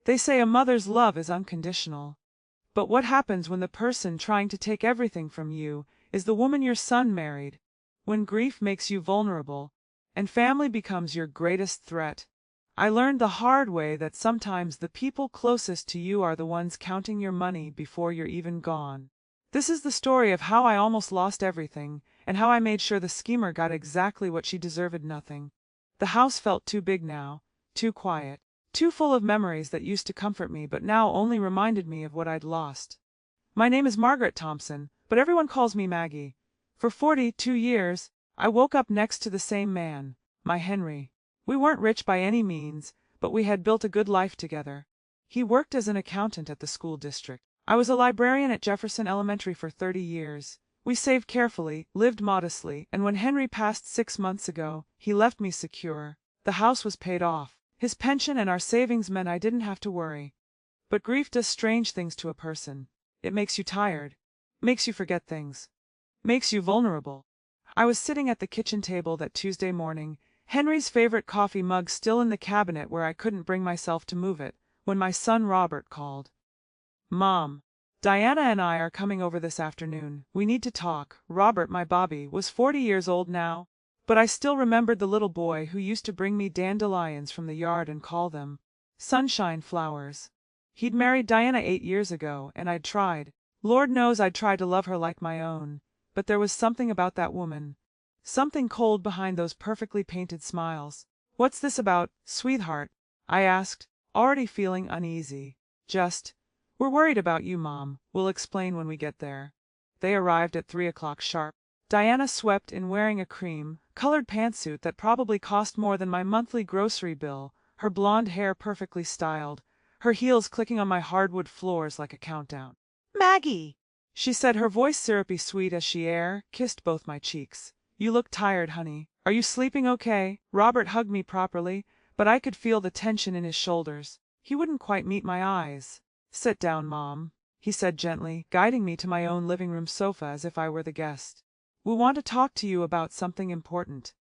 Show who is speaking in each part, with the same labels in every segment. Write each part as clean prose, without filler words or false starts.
Speaker 1: They say a mother's love is unconditional. But what happens when the person trying to take everything from you is the woman your son married? When grief makes you vulnerable, and family becomes your greatest threat? I learned the hard way that sometimes the people closest to you are the ones counting your money before you're even gone. This is the story of how I almost lost everything, and how I made sure the schemer got exactly what she deserved, nothing. The house felt too big now, too quiet, too full of memories that used to comfort me but now only reminded me of what I'd lost. My name is Margaret Thompson, but everyone calls me Maggie. For 42 years, I woke up next to the same man, my Henry. We weren't rich by any means, but we had built a good life together. He worked as an accountant at the school district. I was a librarian at Jefferson Elementary for 30 years. We saved carefully, lived modestly, and when Henry passed 6 months ago, he left me secure. The house was paid off. His pension and our savings meant I didn't have to worry. But grief does strange things to a person. It makes you tired, makes you forget things, makes you vulnerable. I was sitting at the kitchen table that Tuesday morning, Henry's favorite coffee mug still in the cabinet where I couldn't bring myself to move it, when my son Robert called. "Mom, Diana and I are coming over this afternoon. We need to talk." Robert, my Bobby, was 40 years old now, but I still remembered the little boy who used to bring me dandelions from the yard and call them sunshine flowers. He'd married Diana 8 years ago, and I'd tried, Lord knows I'd tried to love her like my own, but there was something about that woman, something cold behind those perfectly painted smiles. "What's this about, sweetheart?" I asked, already feeling uneasy. We're worried about you, Mom. We'll explain when we get there." They arrived at 3 o'clock sharp. Diana swept in wearing a cream-colored pantsuit that probably cost more than my monthly grocery bill, her blonde hair perfectly styled, her heels clicking on my hardwood floors like a countdown. "Maggie," she said, her voice syrupy sweet as she kissed both my cheeks. "You look tired, honey. Are you sleeping okay?" Robert hugged me properly, but I could feel the tension in his shoulders. He wouldn't quite meet my eyes. "Sit down, Mom," he said gently, guiding me to my own living room sofa as if I were the guest. "We want to talk to you about something important."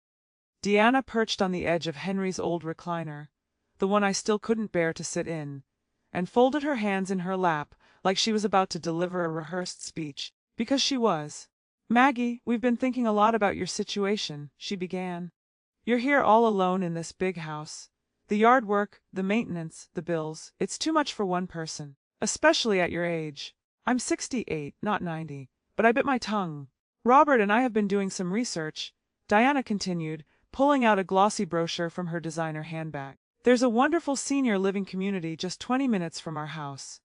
Speaker 1: Diana perched on the edge of Henry's old recliner, the one I still couldn't bear to sit in, and folded her hands in her lap like she was about to deliver a rehearsed speech, because she was. "Maggie, we've been thinking a lot about your situation," she began. "You're here all alone in this big house. The yard work, the maintenance, the bills, it's too much for one person, especially at your age. I'm 68, not 90, but I bit my tongue. Robert and I have been doing some research," Diana continued, pulling out a glossy brochure from her designer handbag. "There's a wonderful senior living community just 20 minutes from our house.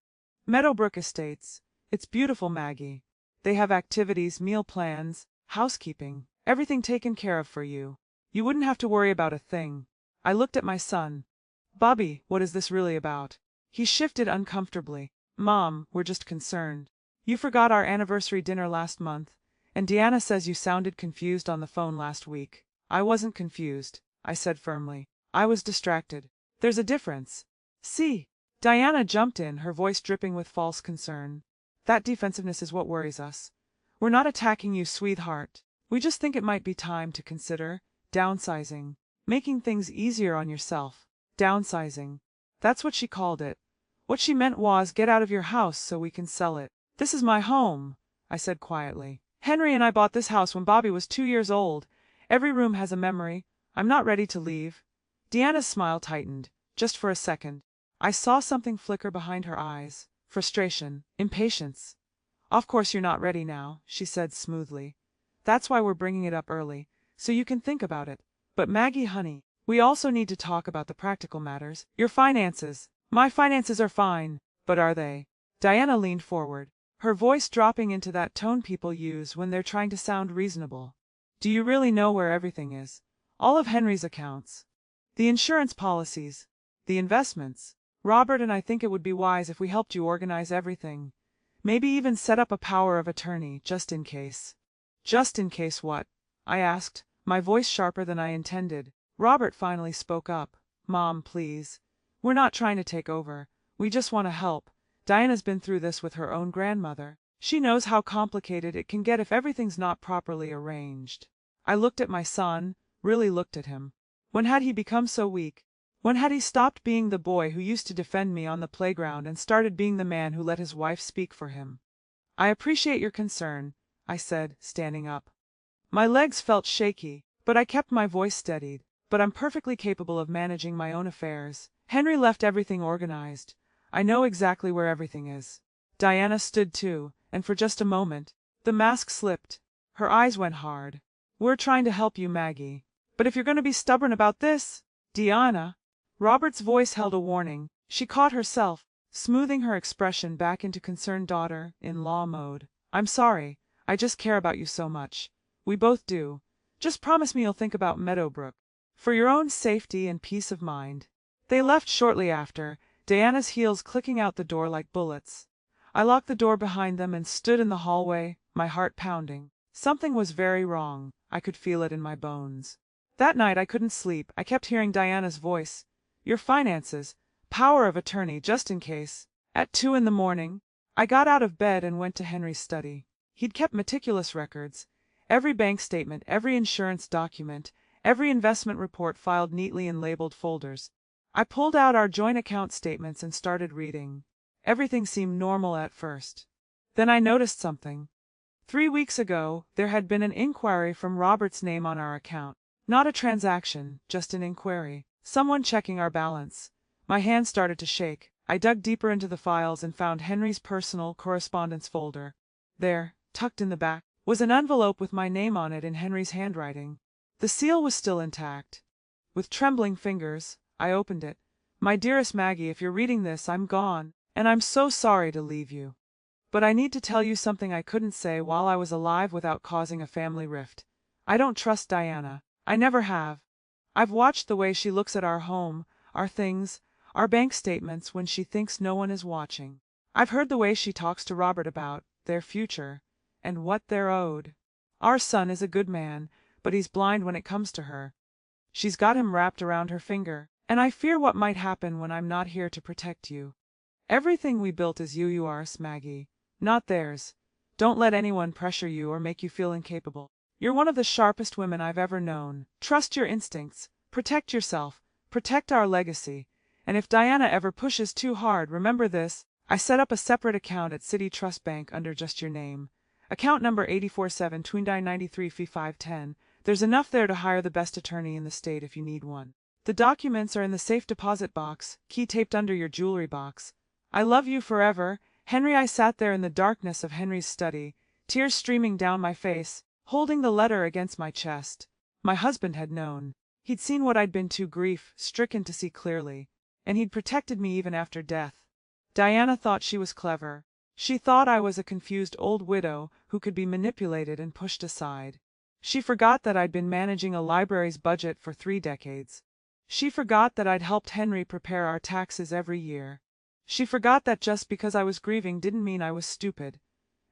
Speaker 1: Meadowbrook Estates. It's beautiful, Maggie. They have activities, meal plans, housekeeping, everything taken care of for you. You wouldn't have to worry about a thing." I looked at my son. "Bobby, what is this really about?" He shifted uncomfortably. "Mom, we're just concerned. You forgot our anniversary dinner last month, and Diana says you sounded confused on the phone last week." "I wasn't confused," I said firmly. "I was distracted. There's a difference. See?" Diana jumped in, her voice dripping with false concern. "That defensiveness is what worries us. We're not attacking you, sweetheart. We just think it might be time to consider downsizing, making things easier on yourself." Downsizing. That's what she called it. What she meant was get out of your house so we can sell it. "This is my home," I said quietly. "Henry and I bought this house when Bobby was 2 years old. Every room has a memory. I'm not ready to leave." Deanna's smile tightened, just for a second. I saw something flicker behind her eyes. Frustration, impatience. "Of course you're not ready now," she said smoothly. "That's why we're bringing it up early, so you can think about it. But Maggie, honey, we also need to talk about the practical matters. Your finances." "My finances are fine, but are they?" Diana leaned forward, her voice dropping into that tone people use when they're trying to sound reasonable. "Do you really know where everything is? All of Henry's accounts, the insurance policies, the investments? Robert and I think it would be wise if we helped you organize everything. Maybe even set up a power of attorney, just in case." "Just in case what?" I asked, my voice sharper than I intended. Robert finally spoke up. "Mom, please. We're not trying to take over. We just want to help. Diana's been through this with her own grandmother. She knows how complicated it can get if everything's not properly arranged." I looked at my son, really looked at him. When had he become so weak? When had he stopped being the boy who used to defend me on the playground and started being the man who let his wife speak for him? I appreciate your concern, I said, standing up. My legs felt shaky, but I kept my voice steadied. But I'm perfectly capable of managing my own affairs. Henry left everything organized. I know exactly where everything is. Diana stood too, and for just a moment, the mask slipped. Her eyes went hard. We're trying to help you, Maggie. But if you're going to be stubborn about this, Diana. Robert's voice held a warning. She caught herself, smoothing her expression back into concerned daughter-in-law mode. I'm sorry. I just care about you so much. We both do. Just promise me you'll think about Meadowbrook. For your own safety and peace of mind. They left shortly after, Diana's heels clicking out the door like bullets. I locked the door behind them and stood in the hallway, my heart pounding. Something was very wrong. I could feel it in my bones. That night I couldn't sleep. I kept hearing Diana's voice. Your finances, power of attorney just in case. At 2 in the morning, I got out of bed and went to Henry's study. He'd kept meticulous records. Every bank statement, every insurance document, every investment report filed neatly in labeled folders. I pulled out our joint account statements and started reading. Everything seemed normal at first. Then I noticed something. 3 weeks ago, there had been an inquiry from Robert's name on our account. Not a transaction, just an inquiry. Someone checking our balance. My hands started to shake. I dug deeper into the files and found Henry's personal correspondence folder. There, tucked in the back, was an envelope with my name on it in Henry's handwriting. The seal was still intact. With trembling fingers, I opened it. My dearest Maggie, if you're reading this, I'm gone, and I'm so sorry to leave you. But I need to tell you something I couldn't say while I was alive without causing a family rift. I don't trust Diana. I never have. I've watched the way she looks at our home, our things, our bank statements when she thinks no one is watching. I've heard the way she talks to Robert about their future and what they're owed. Our son is a good man, but he's blind when it comes to her. She's got him wrapped around her finger, and I fear what might happen when I'm not here to protect you. Everything we built is yours, Maggie, not theirs. Don't let anyone pressure you or make you feel incapable. You're one of the sharpest women I've ever known. Trust your instincts. Protect yourself. Protect our legacy. And if Diana ever pushes too hard, remember this. I set up a separate account at City Trust Bank under just your name. Account number 847-2993-510. There's enough there to hire the best attorney in the state if you need one. The documents are in the safe deposit box, key taped under your jewelry box. I love you forever, Henry. I sat there in the darkness of Henry's study, tears streaming down my face, holding the letter against my chest. My husband had known. He'd seen what I'd been too grief-stricken to see clearly, and he'd protected me even after death. Diana thought she was clever. She thought I was a confused old widow who could be manipulated and pushed aside. She forgot that I'd been managing a library's budget for 3 decades. She forgot that I'd helped Henry prepare our taxes every year. She forgot that just because I was grieving didn't mean I was stupid.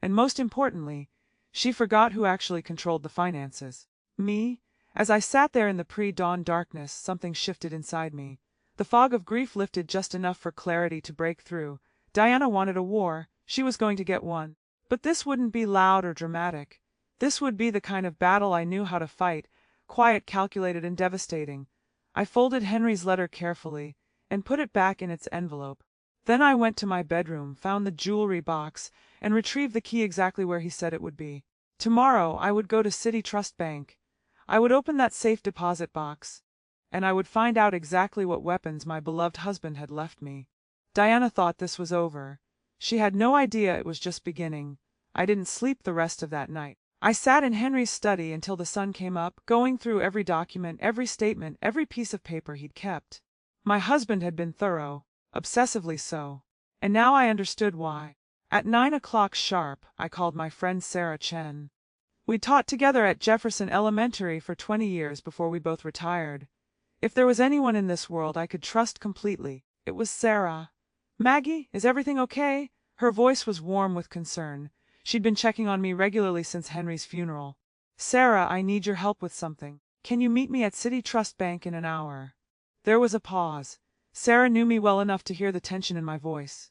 Speaker 1: And most importantly, she forgot who actually controlled the finances. Me? As I sat there in the pre-dawn darkness, something shifted inside me. The fog of grief lifted just enough for clarity to break through. Diana wanted a war. She was going to get one. But this wouldn't be loud or dramatic. This would be the kind of battle I knew how to fight, quiet, calculated, and devastating. I folded Henry's letter carefully and put it back in its envelope. Then I went to my bedroom, found the jewelry box, and retrieved the key exactly where he said it would be. Tomorrow I would go to City Trust Bank. I would open that safe deposit box, and I would find out exactly what weapons my beloved husband had left me. Diana thought this was over. She had no idea it was just beginning. I didn't sleep the rest of that night. I sat in Henry's study until the sun came up, going through every document, every statement, every piece of paper he'd kept. My husband had been thorough, obsessively so, and now I understood why. At 9 o'clock sharp, I called my friend Sarah Chen. We'd taught together at Jefferson Elementary for 20 years before we both retired. If there was anyone in this world I could trust completely, it was Sarah. Maggie, is everything okay? Her voice was warm with concern. She'd been checking on me regularly since Henry's funeral. Sarah, I need your help with something. Can you meet me at City Trust Bank in an hour? There was a pause. Sarah knew me well enough to hear the tension in my voice.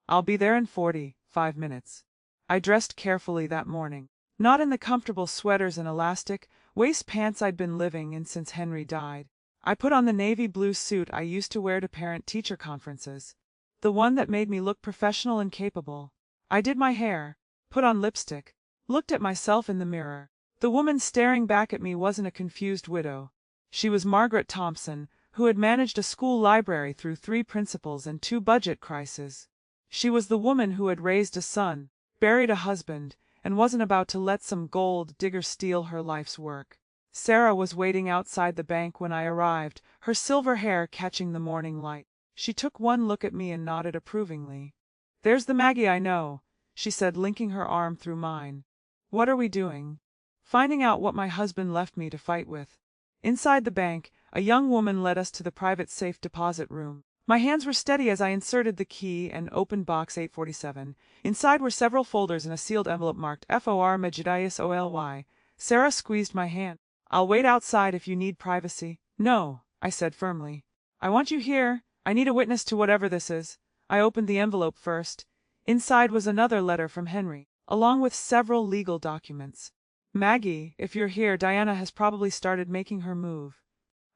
Speaker 1: I'll be there in 45 minutes. I dressed carefully that morning. Not in the comfortable sweaters and elastic waist pants I'd been living in since Henry died. I put on the navy blue suit I used to wear to parent-teacher conferences. The one that made me look professional and capable. I did my hair, put on lipstick, looked at myself in the mirror. The woman staring back at me wasn't a confused widow. She was Margaret Thompson, who had managed a school library through 3 principals and 2 budget crises. She was the woman who had raised a son, buried a husband, and wasn't about to let some gold digger steal her life's work. Sarah was waiting outside the bank when I arrived, her silver hair catching the morning light. She took one look at me and nodded approvingly. "There's the Maggie I know," she said, linking her arm through mine. "What are we doing?" "Finding out what my husband left me to fight with." Inside the bank, a young woman led us to the private safe deposit room. My hands were steady as I inserted the key and opened box 847. Inside were several folders and a sealed envelope marked FOR Megidius OLY. Sarah squeezed my hand. "I'll wait outside if you need privacy." "No," I said firmly. "I want you here. I need a witness to whatever this is." I opened the envelope first. Inside was another letter from Henry, along with several legal documents. "Maggie, if you're here, Diana has probably started making her move.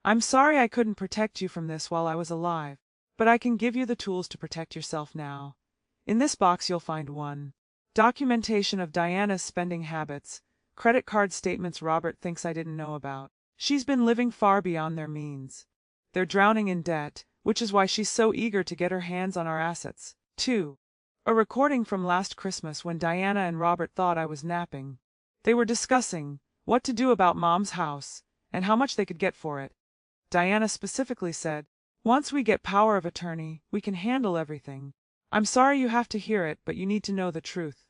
Speaker 1: I'm sorry I couldn't protect you from this while I was alive, but I can give you the tools to protect yourself now. In this box you'll find 1. Documentation of Diana's spending habits, credit card statements Robert thinks I didn't know about. She's been living far beyond their means. They're drowning in debt, which is why she's so eager to get her hands on our assets. 2. A recording from last Christmas when Diana and Robert thought I was napping. They were discussing what to do about Mom's house and how much they could get for it. Diana specifically said, "Once we get power of attorney, we can handle everything." I'm sorry you have to hear it, but you need to know the truth.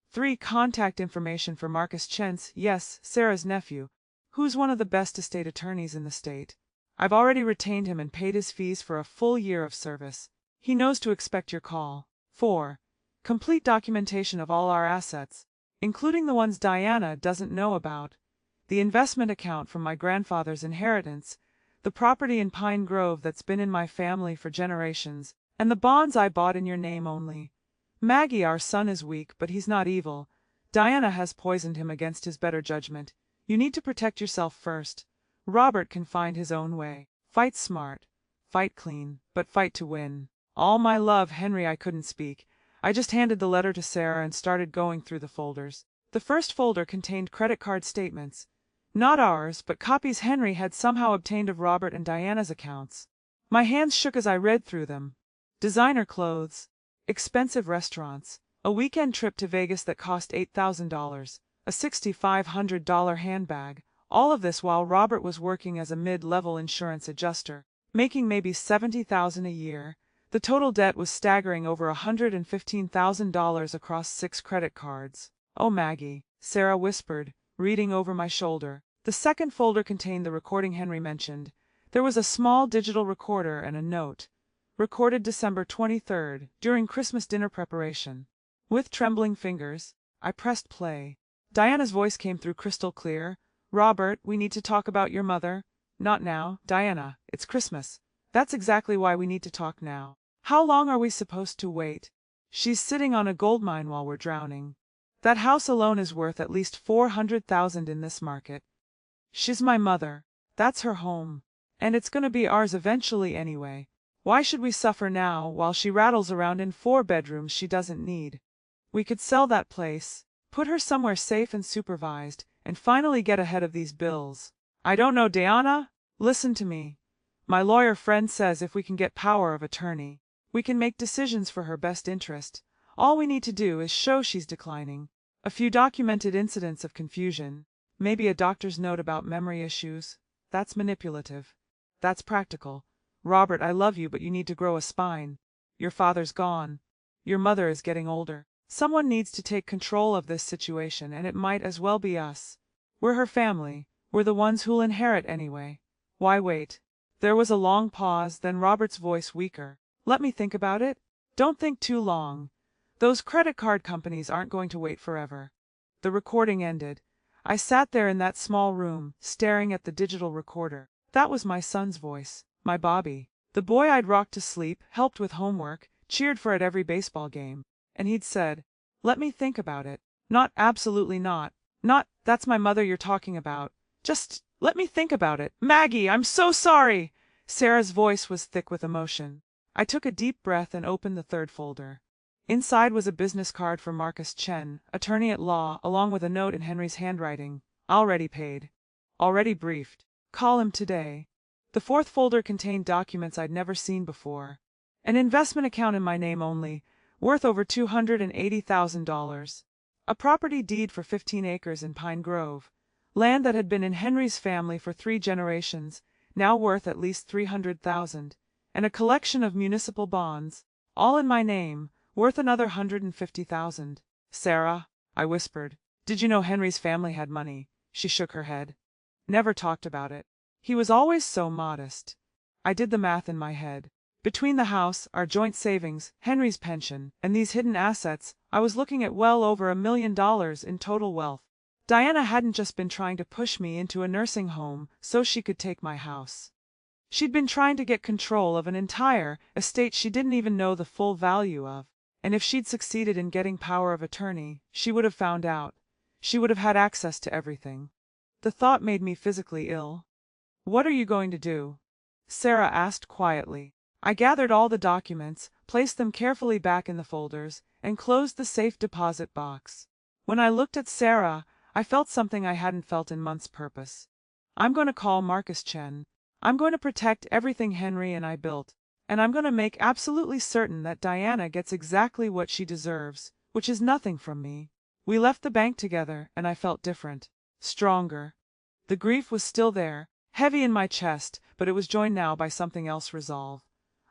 Speaker 1: 3. Contact information for Marcus Chentz, yes, Sarah's nephew, who's one of the best estate attorneys in the state. I've already retained him and paid his fees for a full year of service. He knows to expect your call. 4. Complete documentation of all our assets, including the ones Diana doesn't know about. The investment account from my grandfather's inheritance, the property in Pine Grove that's been in my family for generations, and the bonds I bought in your name only. Maggie, our son is weak, but he's not evil. Diana has poisoned him against his better judgment. You need to protect yourself first. Robert can find his own way. Fight smart. Fight clean, but fight to win. All my love, Henry. I couldn't speak. I just handed the letter to Sarah and started going through the folders. The first folder contained credit card statements. Not ours, but copies Henry had somehow obtained of Robert and Diana's accounts. My hands shook as I read through them. Designer clothes, expensive restaurants, a weekend trip to Vegas that cost $8,000, a $6,500 handbag, all of this while Robert was working as a mid-level insurance adjuster, making maybe $70,000 a year. The total debt was staggering, over $115,000 across 6 credit cards. "Oh, Maggie," Sarah whispered, reading over my shoulder. The second folder contained the recording Henry mentioned. There was a small digital recorder and a note. Recorded December 23rd, during Christmas dinner preparation. With trembling fingers, I pressed play. Diana's voice came through crystal clear. "Robert, we need to talk about your mother." "Not now, Diana. It's Christmas." "That's exactly why we need to talk now." "How long are we supposed to wait?" "She's sitting on a gold mine while we're drowning. That house alone is worth at least $400,000 in this market. She's my mother. That's her home. And it's gonna be ours eventually anyway. Why should we suffer now while she rattles around in 4 bedrooms she doesn't need? We could sell that place, put her somewhere safe and supervised, and finally get ahead of these bills." "I don't know, Diana. Listen to me. My lawyer friend says if we can get power of attorney, we can make decisions for her best interest. All we need to do is show she's declining. A few documented incidents of confusion, maybe a doctor's note about memory issues. That's manipulative. That's practical. Robert, I love you, but you need to grow a spine. Your father's gone. Your mother is getting older. Someone needs to take control of this situation, and it might as well be us. We're her family. We're the ones who'll inherit anyway. Why wait?" There was a long pause, then Robert's voice weaker. "Let me think about it." "Don't think too long. Those credit card companies aren't going to wait forever." The recording ended. I sat there in that small room, staring at the digital recorder. That was my son's voice, my Bobby. The boy I'd rocked to sleep, helped with homework, cheered for at every baseball game. And he'd said, "Let me think about it." Not absolutely not. Not, "That's my mother you're talking about." Just, Let me think about it. Maggie, I'm so sorry! Sarah's voice was thick with emotion. I took a deep breath and opened the third folder. Inside was a business card for Marcus Chen, attorney at law, along with a note in Henry's handwriting. Already paid. Already briefed. Call him today. The fourth folder contained documents I'd never seen before. An investment account in my name only, worth over $280,000. A property deed for 15 acres in Pine Grove. Land that had been in Henry's family for 3 generations, now worth at least $300,000. And a collection of municipal bonds, all in my name, worth another $150,000. Sarah, I whispered, did you know Henry's family had money? She shook her head. Never talked about it. He was always so modest. I did the math in my head. Between the house, our joint savings, Henry's pension, and these hidden assets, I was looking at well over $1 million in total wealth. Diana hadn't just been trying to push me into a nursing home so she could take my house. She'd been trying to get control of an entire estate she didn't even know the full value of. And if she'd succeeded in getting power of attorney, she would have found out. She would have had access to everything. The thought made me physically ill. What are you going to do? Sarah asked quietly. I gathered all the documents, placed them carefully back in the folders, and closed the safe deposit box. When I looked at Sarah, I felt something I hadn't felt in months. Purpose. I'm going to call Marcus Chen. I'm going to protect everything Henry and I built. And I'm going to make absolutely certain that Diana gets exactly what she deserves, which is nothing from me. We left the bank together, and I felt different. Stronger. The grief was still there, heavy in my chest, but it was joined now by something else. Resolve.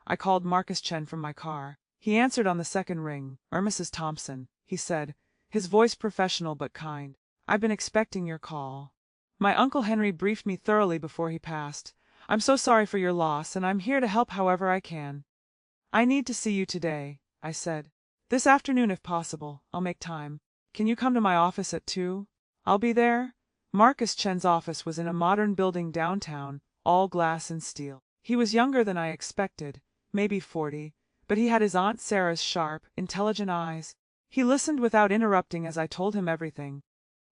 Speaker 1: I called Marcus Chen from my car. He answered on the second ring. Mrs. Thompson, he said, his voice professional but kind. I've been expecting your call. My Uncle Henry briefed me thoroughly before he passed. I'm so sorry for your loss, and I'm here to help however I can. I need to see you today, I said. This afternoon if possible. I'll make time. Can you come to my office at 2? I'll be there. Marcus Chen's office was in a modern building downtown, all glass and steel. He was younger than I expected, maybe 40, but he had his Aunt Sarah's sharp, intelligent eyes. He listened without interrupting as I told him everything.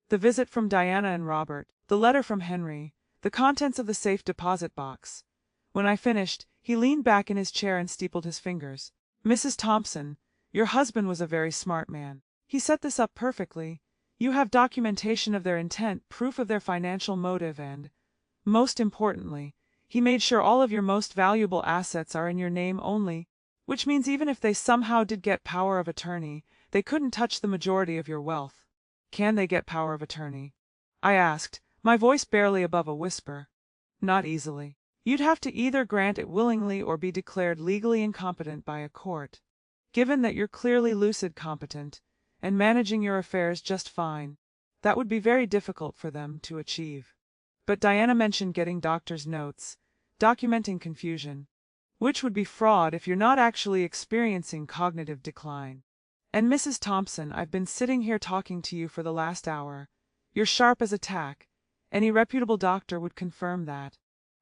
Speaker 1: The visit from Diana and Robert, the letter from Henry, the contents of the safe deposit box. When I finished, he leaned back in his chair and steepled his fingers. Mrs. Thompson, your husband was a very smart man. He set this up perfectly. You have documentation of their intent, proof of their financial motive, and, most importantly, he made sure all of your most valuable assets are in your name only, which means even if they somehow did get power of attorney, they couldn't touch the majority of your wealth. Can they get power of attorney? I asked, my voice barely above a whisper. Not easily. You'd have to either grant it willingly or be declared legally incompetent by a court. Given that you're clearly lucid competent, and managing your affairs just fine, that would be very difficult for them to achieve. But Diana mentioned getting doctor's notes, documenting confusion, which would be fraud if you're not actually experiencing cognitive decline. And Mrs. Thompson, I've been sitting here talking to you for the last hour. You're sharp as a tack. Any reputable doctor would confirm that.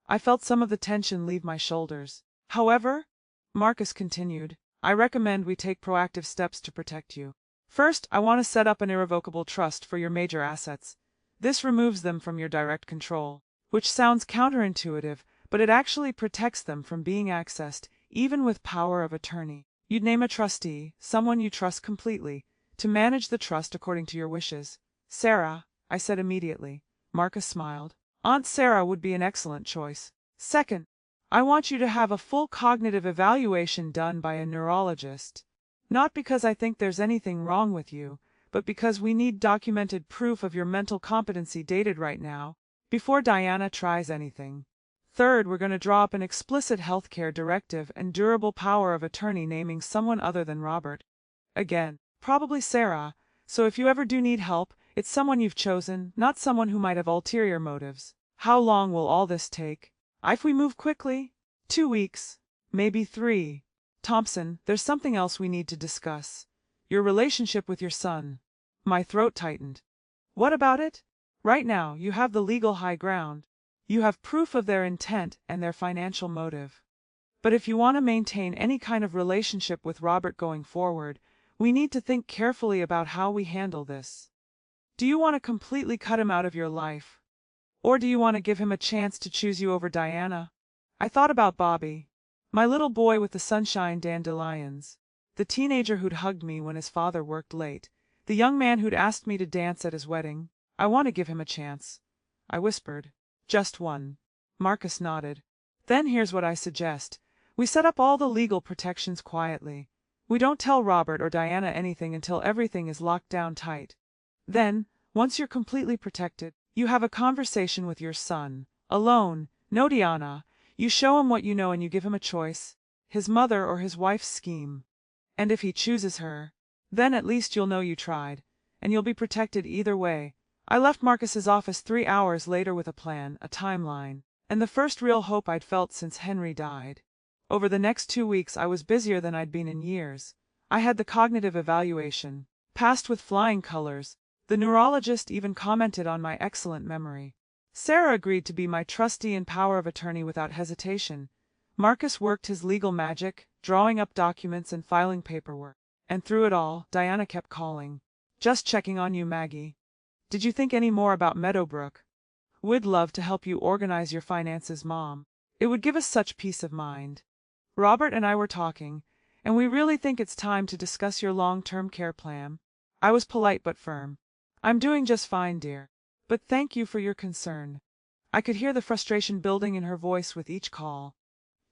Speaker 1: I felt some of the tension leave my shoulders. However, Marcus continued, I recommend we take proactive steps to protect you. First, I want to set up an irrevocable trust for your major assets. This removes them from your direct control, which sounds counterintuitive, but it actually protects them from being accessed, even with power of attorney. You'd name a trustee, someone you trust completely, to manage the trust according to your wishes. Sarah, I said immediately. Marcus smiled. Aunt Sarah would be an excellent choice. Second, I want you to have a full cognitive evaluation done by a neurologist. Not because I think there's anything wrong with you, but because we need documented proof of your mental competency dated right now, before Diana tries anything. Third, we're going to draw up an explicit healthcare directive and durable power of attorney naming someone other than Robert. Again, probably Sarah, so if you ever do need help, it's someone you've chosen, not someone who might have ulterior motives. How long will all this take? If we move quickly? 2 weeks. Maybe 3. Thompson, there's something else we need to discuss. Your relationship with your son. My throat tightened. What about it? Right now, you have the legal high ground. You have proof of their intent and their financial motive. But if you want to maintain any kind of relationship with Robert going forward, we need to think carefully about how we handle this. Do you want to completely cut him out of your life? Or do you want to give him a chance to choose you over Diana? I thought about Bobby. My little boy with the sunshine dandelions. The teenager who'd hugged me when his father worked late. The young man who'd asked me to dance at his wedding. I want to give him a chance, I whispered. Just one. Marcus nodded. Then here's what I suggest. We set up all the legal protections quietly. We don't tell Robert or Diana anything until everything is locked down tight. Then, once you're completely protected, you have a conversation with your son. Alone, no Diana. You show him what you know and you give him a choice. His mother or his wife's scheme. And if he chooses her, then at least you'll know you tried. And you'll be protected either way. I left Marcus's office 3 hours later with a plan, a timeline, and the first real hope I'd felt since Henry died. Over the next 2 weeks I was busier than I'd been in years. I had the cognitive evaluation, passed with flying colors. The neurologist even commented on my excellent memory. Sarah agreed to be my trustee and power of attorney without hesitation. Marcus worked his legal magic, drawing up documents and filing paperwork. And through it all, Diana kept calling. Just checking on you, Maggie. Did you think any more about Meadowbrook? We'd love to help you organize your finances, Mom. It would give us such peace of mind. Robert and I were talking, and we really think it's time to discuss your long-term care plan. I was polite but firm. I'm doing just fine, dear. But thank you for your concern. I could hear the frustration building in her voice with each call.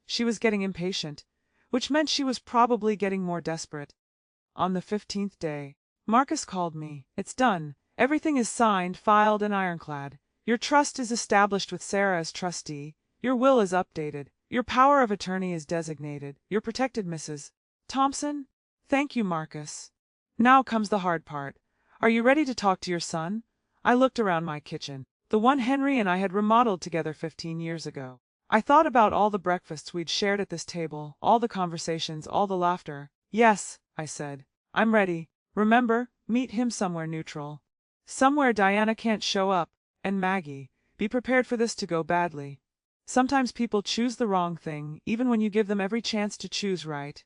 Speaker 1: She was getting impatient, which meant she was probably getting more desperate. On the 15th day, Marcus called me. It's done. Everything is signed, filed, and ironclad. Your trust is established with Sarah as trustee. Your will is updated. Your power of attorney is designated. You're protected, Mrs. Thompson. Thank you, Marcus. Now comes the hard part. Are you ready to talk to your son? I looked around my kitchen, the one Henry and I had remodeled together 15 years ago. I thought about all the breakfasts we'd shared at this table, all the conversations, all the laughter. Yes, I said. I'm ready. Remember, meet him somewhere neutral. Somewhere Diana can't show up. And Maggie, be prepared for this to go badly. Sometimes people choose the wrong thing, even when you give them every chance to choose right.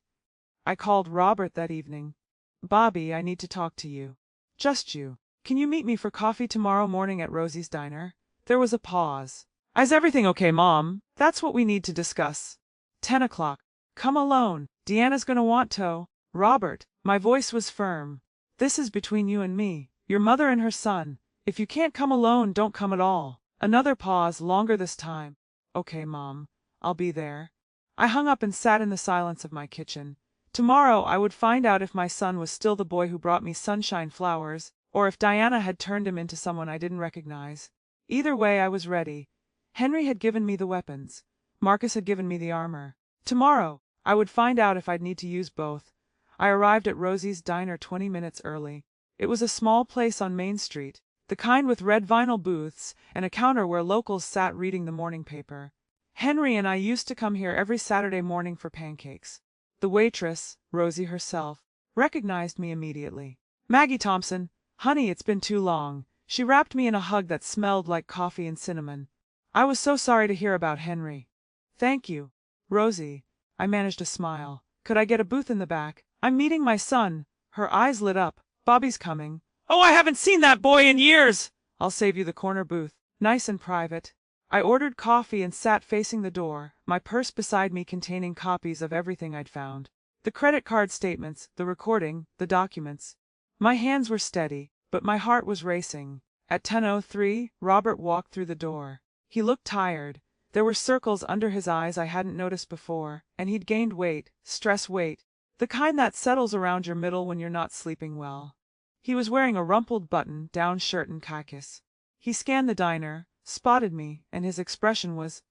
Speaker 1: I called Robert that evening. Bobby, I need to talk to you. Just you. Can you meet me for coffee tomorrow morning at Rosie's diner? There was a pause. Is everything okay, Mom? That's what we need to discuss. 10 o'clock. Come alone. Deanna's gonna want to. Robert, my voice was firm. This is between you and me, your mother and her son. If you can't come alone, don't come at all. Another pause, longer this time. Okay, Mom. I'll be there. I hung up and sat in the silence of my kitchen. Tomorrow I would find out if my son was still the boy who brought me sunshine flowers, or if Diana had turned him into someone I didn't recognize. Either way, I was ready. Henry had given me the weapons. Marcus had given me the armor. Tomorrow, I would find out if I'd need to use both. I arrived at Rosie's diner 20 minutes early. It was a small place on Main Street, the kind with red vinyl booths and a counter where locals sat reading the morning paper. Henry and I used to come here every Saturday morning for pancakes. The waitress, Rosie herself, recognized me immediately. Maggie Thompson, honey, it's been too long. She wrapped me in a hug that smelled like coffee and cinnamon. I was so sorry to hear about Henry. Thank you, Rosie. I managed a smile. Could I get a booth in the back? I'm meeting my son. Her eyes lit up. Bobby's coming. Oh, I haven't seen that boy in years! I'll save you the corner booth. Nice and private. I ordered coffee and sat facing the door, my purse beside me containing copies of everything I'd found. The credit card statements, the recording, the documents. My hands were steady, but my heart was racing. At 10:03, Robert walked through the door. He looked tired. There were circles under his eyes I hadn't noticed before, and he'd gained weight, stress weight, the kind that settles around your middle when you're not sleeping well. He was wearing a rumpled button-down shirt and khakis. He scanned the diner, spotted me, and his expression was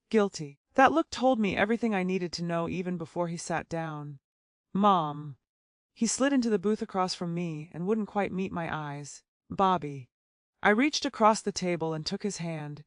Speaker 1: guilty. That look told me everything I needed to know even before he sat down. Mom. He slid into the booth across from me and wouldn't quite meet my eyes. Bobby. I reached across the table and took his hand.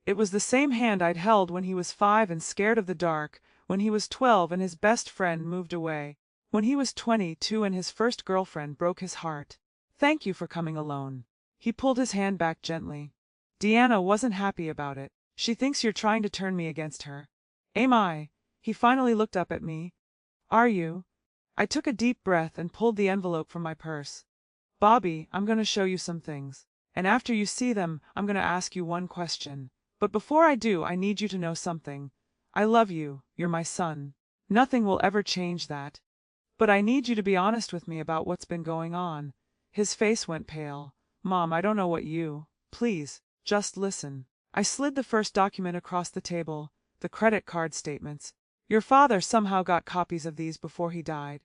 Speaker 1: It was the same hand I'd held when he was 5 and scared of the dark, when he was 12 and his best friend moved away, when he was 22 and his first girlfriend broke his heart. Thank you for coming alone. He pulled his hand back gently. Deanna wasn't happy about it. She thinks you're trying to turn me against her. Am I? He finally looked up at me. Are you? I took a deep breath and pulled the envelope from my purse. Bobby, I'm going to show you some things. And after you see them, I'm going to ask you one question. But before I do, I need you to know something. I love you. You're my son. Nothing will ever change that. But I need you to be honest with me about what's been going on." His face went pale. "Mom, I don't know what you—" "Please, just listen." I slid the first document across the table, the credit card statements. "Your father somehow got copies of these before he died.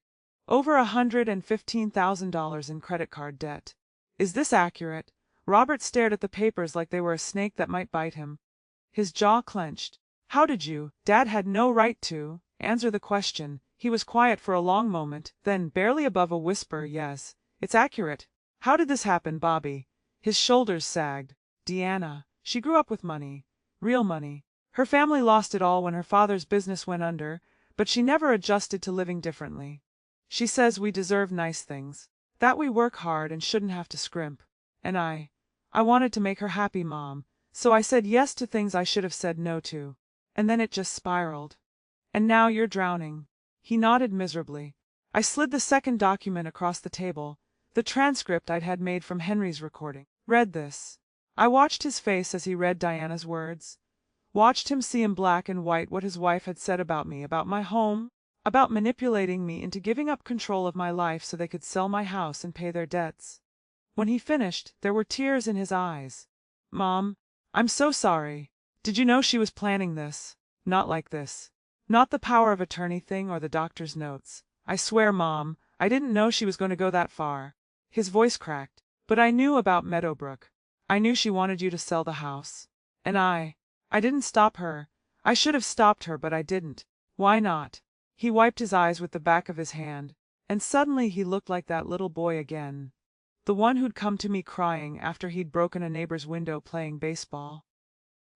Speaker 1: Over $115,000 in credit card debt. Is this accurate?" Robert stared at the papers like they were a snake that might bite him. His jaw clenched. "How did you—" Dad had no right to answer the question. He was quiet for a long moment, then, barely above a whisper, "Yes, it's accurate. How did this happen, Bobby?" His shoulders sagged. "Deanna. She grew up with money. Real money. Her family lost it all when her father's business went under, but she never adjusted to living differently. She says we deserve nice things, that we work hard and shouldn't have to scrimp. And I wanted to make her happy, Mom, so I said yes to things I should have said no to. And then it just spiraled. And now you're drowning." He nodded miserably. I slid the second document across the table, the transcript I'd had made from Henry's recording. "Read this." I watched his face as he read Diana's words. Watched him see in black and white what his wife had said about me, about my home, about manipulating me into giving up control of my life so they could sell my house and pay their debts. When he finished, there were tears in his eyes. "Mom, I'm so sorry. Did you know she was planning this? Not like this. Not the power of attorney thing or the doctor's notes. I swear, Mom, I didn't know she was going to go that far." His voice cracked. "But I knew about Meadowbrook. I knew she wanted you to sell the house. And I didn't stop her. I should have stopped her, but I didn't." "Why not?" He wiped his eyes with the back of his hand, and suddenly he looked like that little boy again. The one who'd come to me crying after he'd broken a neighbor's window playing baseball.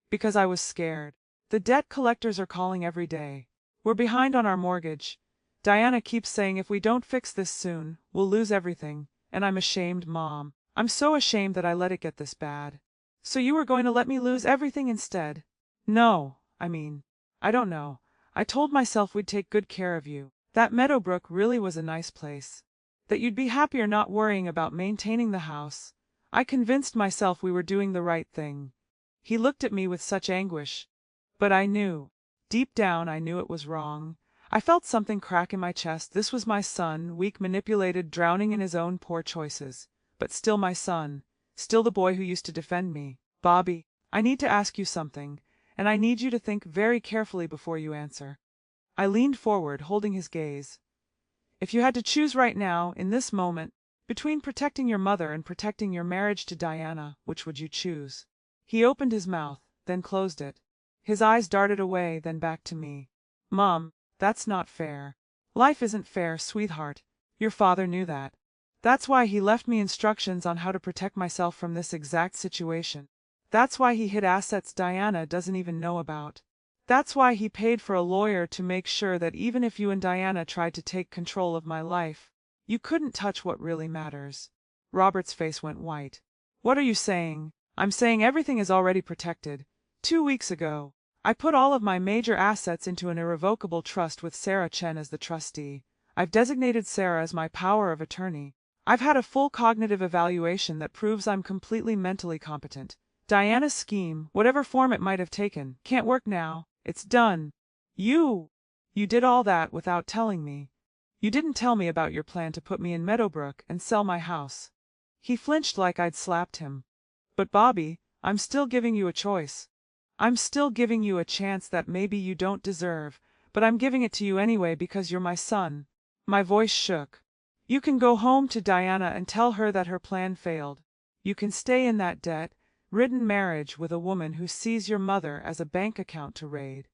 Speaker 1: "Because I was scared. The debt collectors are calling every day. We're behind on our mortgage. Diana keeps saying if we don't fix this soon, we'll lose everything, and I'm ashamed, Mom. I'm so ashamed that I let it get this bad." "So you were going to let me lose everything instead?" "No, I don't know. I told myself we'd take good care of you. That Meadowbrook really was a nice place. That you'd be happier not worrying about maintaining the house. I convinced myself we were doing the right thing." He looked at me with such anguish. But I knew. Deep down I knew it was wrong. I felt something crack in my chest. This was my son, weak, manipulated, drowning in his own poor choices. But still my son. Still the boy who used to defend me. "Bobby, I need to ask you something, and I need you to think very carefully before you answer." I leaned forward, holding his gaze. "If you had to choose right now, in this moment, between protecting your mother and protecting your marriage to Diana, which would you choose?" He opened his mouth, then closed it. His eyes darted away, then back to me. "Mom, that's not fair. Life isn't fair, sweetheart. Your father knew that. That's why he left me instructions on how to protect myself from this exact situation. That's why he hid assets Diana doesn't even know about. That's why he paid for a lawyer to make sure that even if you and Diana tried to take control of my life, you couldn't touch what really matters." Robert's face went white. "What are you saying?" "I'm saying everything is already protected. 2 weeks ago, I put all of my major assets into an irrevocable trust with Sarah Chen as the trustee. I've designated Sarah as my power of attorney. I've had a full cognitive evaluation that proves I'm completely mentally competent. Diana's scheme, whatever form it might have taken, can't work now. It's done. You did all that without telling me. You didn't tell me about your plan to put me in Meadowbrook and sell my house." He flinched like I'd slapped him. "But Bobby, I'm still giving you a choice. I'm still giving you a chance that maybe you don't deserve, but I'm giving it to you anyway because you're my son." My voice shook. "You can go home to Diana and tell her that her plan failed. You can stay in that debt-ridden marriage with a woman who sees your mother as a bank account to raid.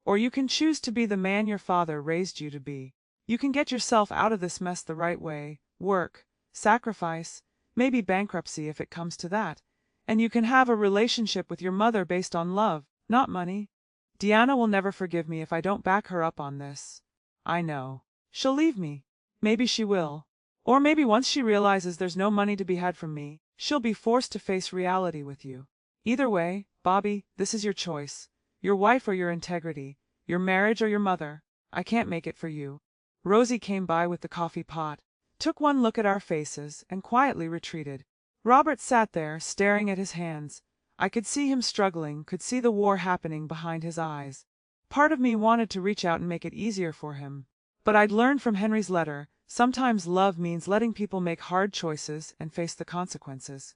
Speaker 1: Or you can choose to be the man your father raised you to be. You can get yourself out of this mess the right way, work, sacrifice, maybe bankruptcy if it comes to that. And you can have a relationship with your mother based on love, not money. Deanna will never forgive me if I don't back her up on this. I know. She'll leave me. Maybe she will. Or maybe once she realizes there's no money to be had from me, she'll be forced to face reality with you. Either way, Bobby, this is your choice. Your wife or your integrity. Your marriage or your mother. I can't make it for you." Rosie came by with the coffee pot, took one look at our faces, and quietly retreated. Robert sat there, staring at his hands. I could see him struggling, could see the war happening behind his eyes. Part of me wanted to reach out and make it easier for him. But I'd learned from Henry's letter, sometimes love means letting people make hard choices and face the consequences.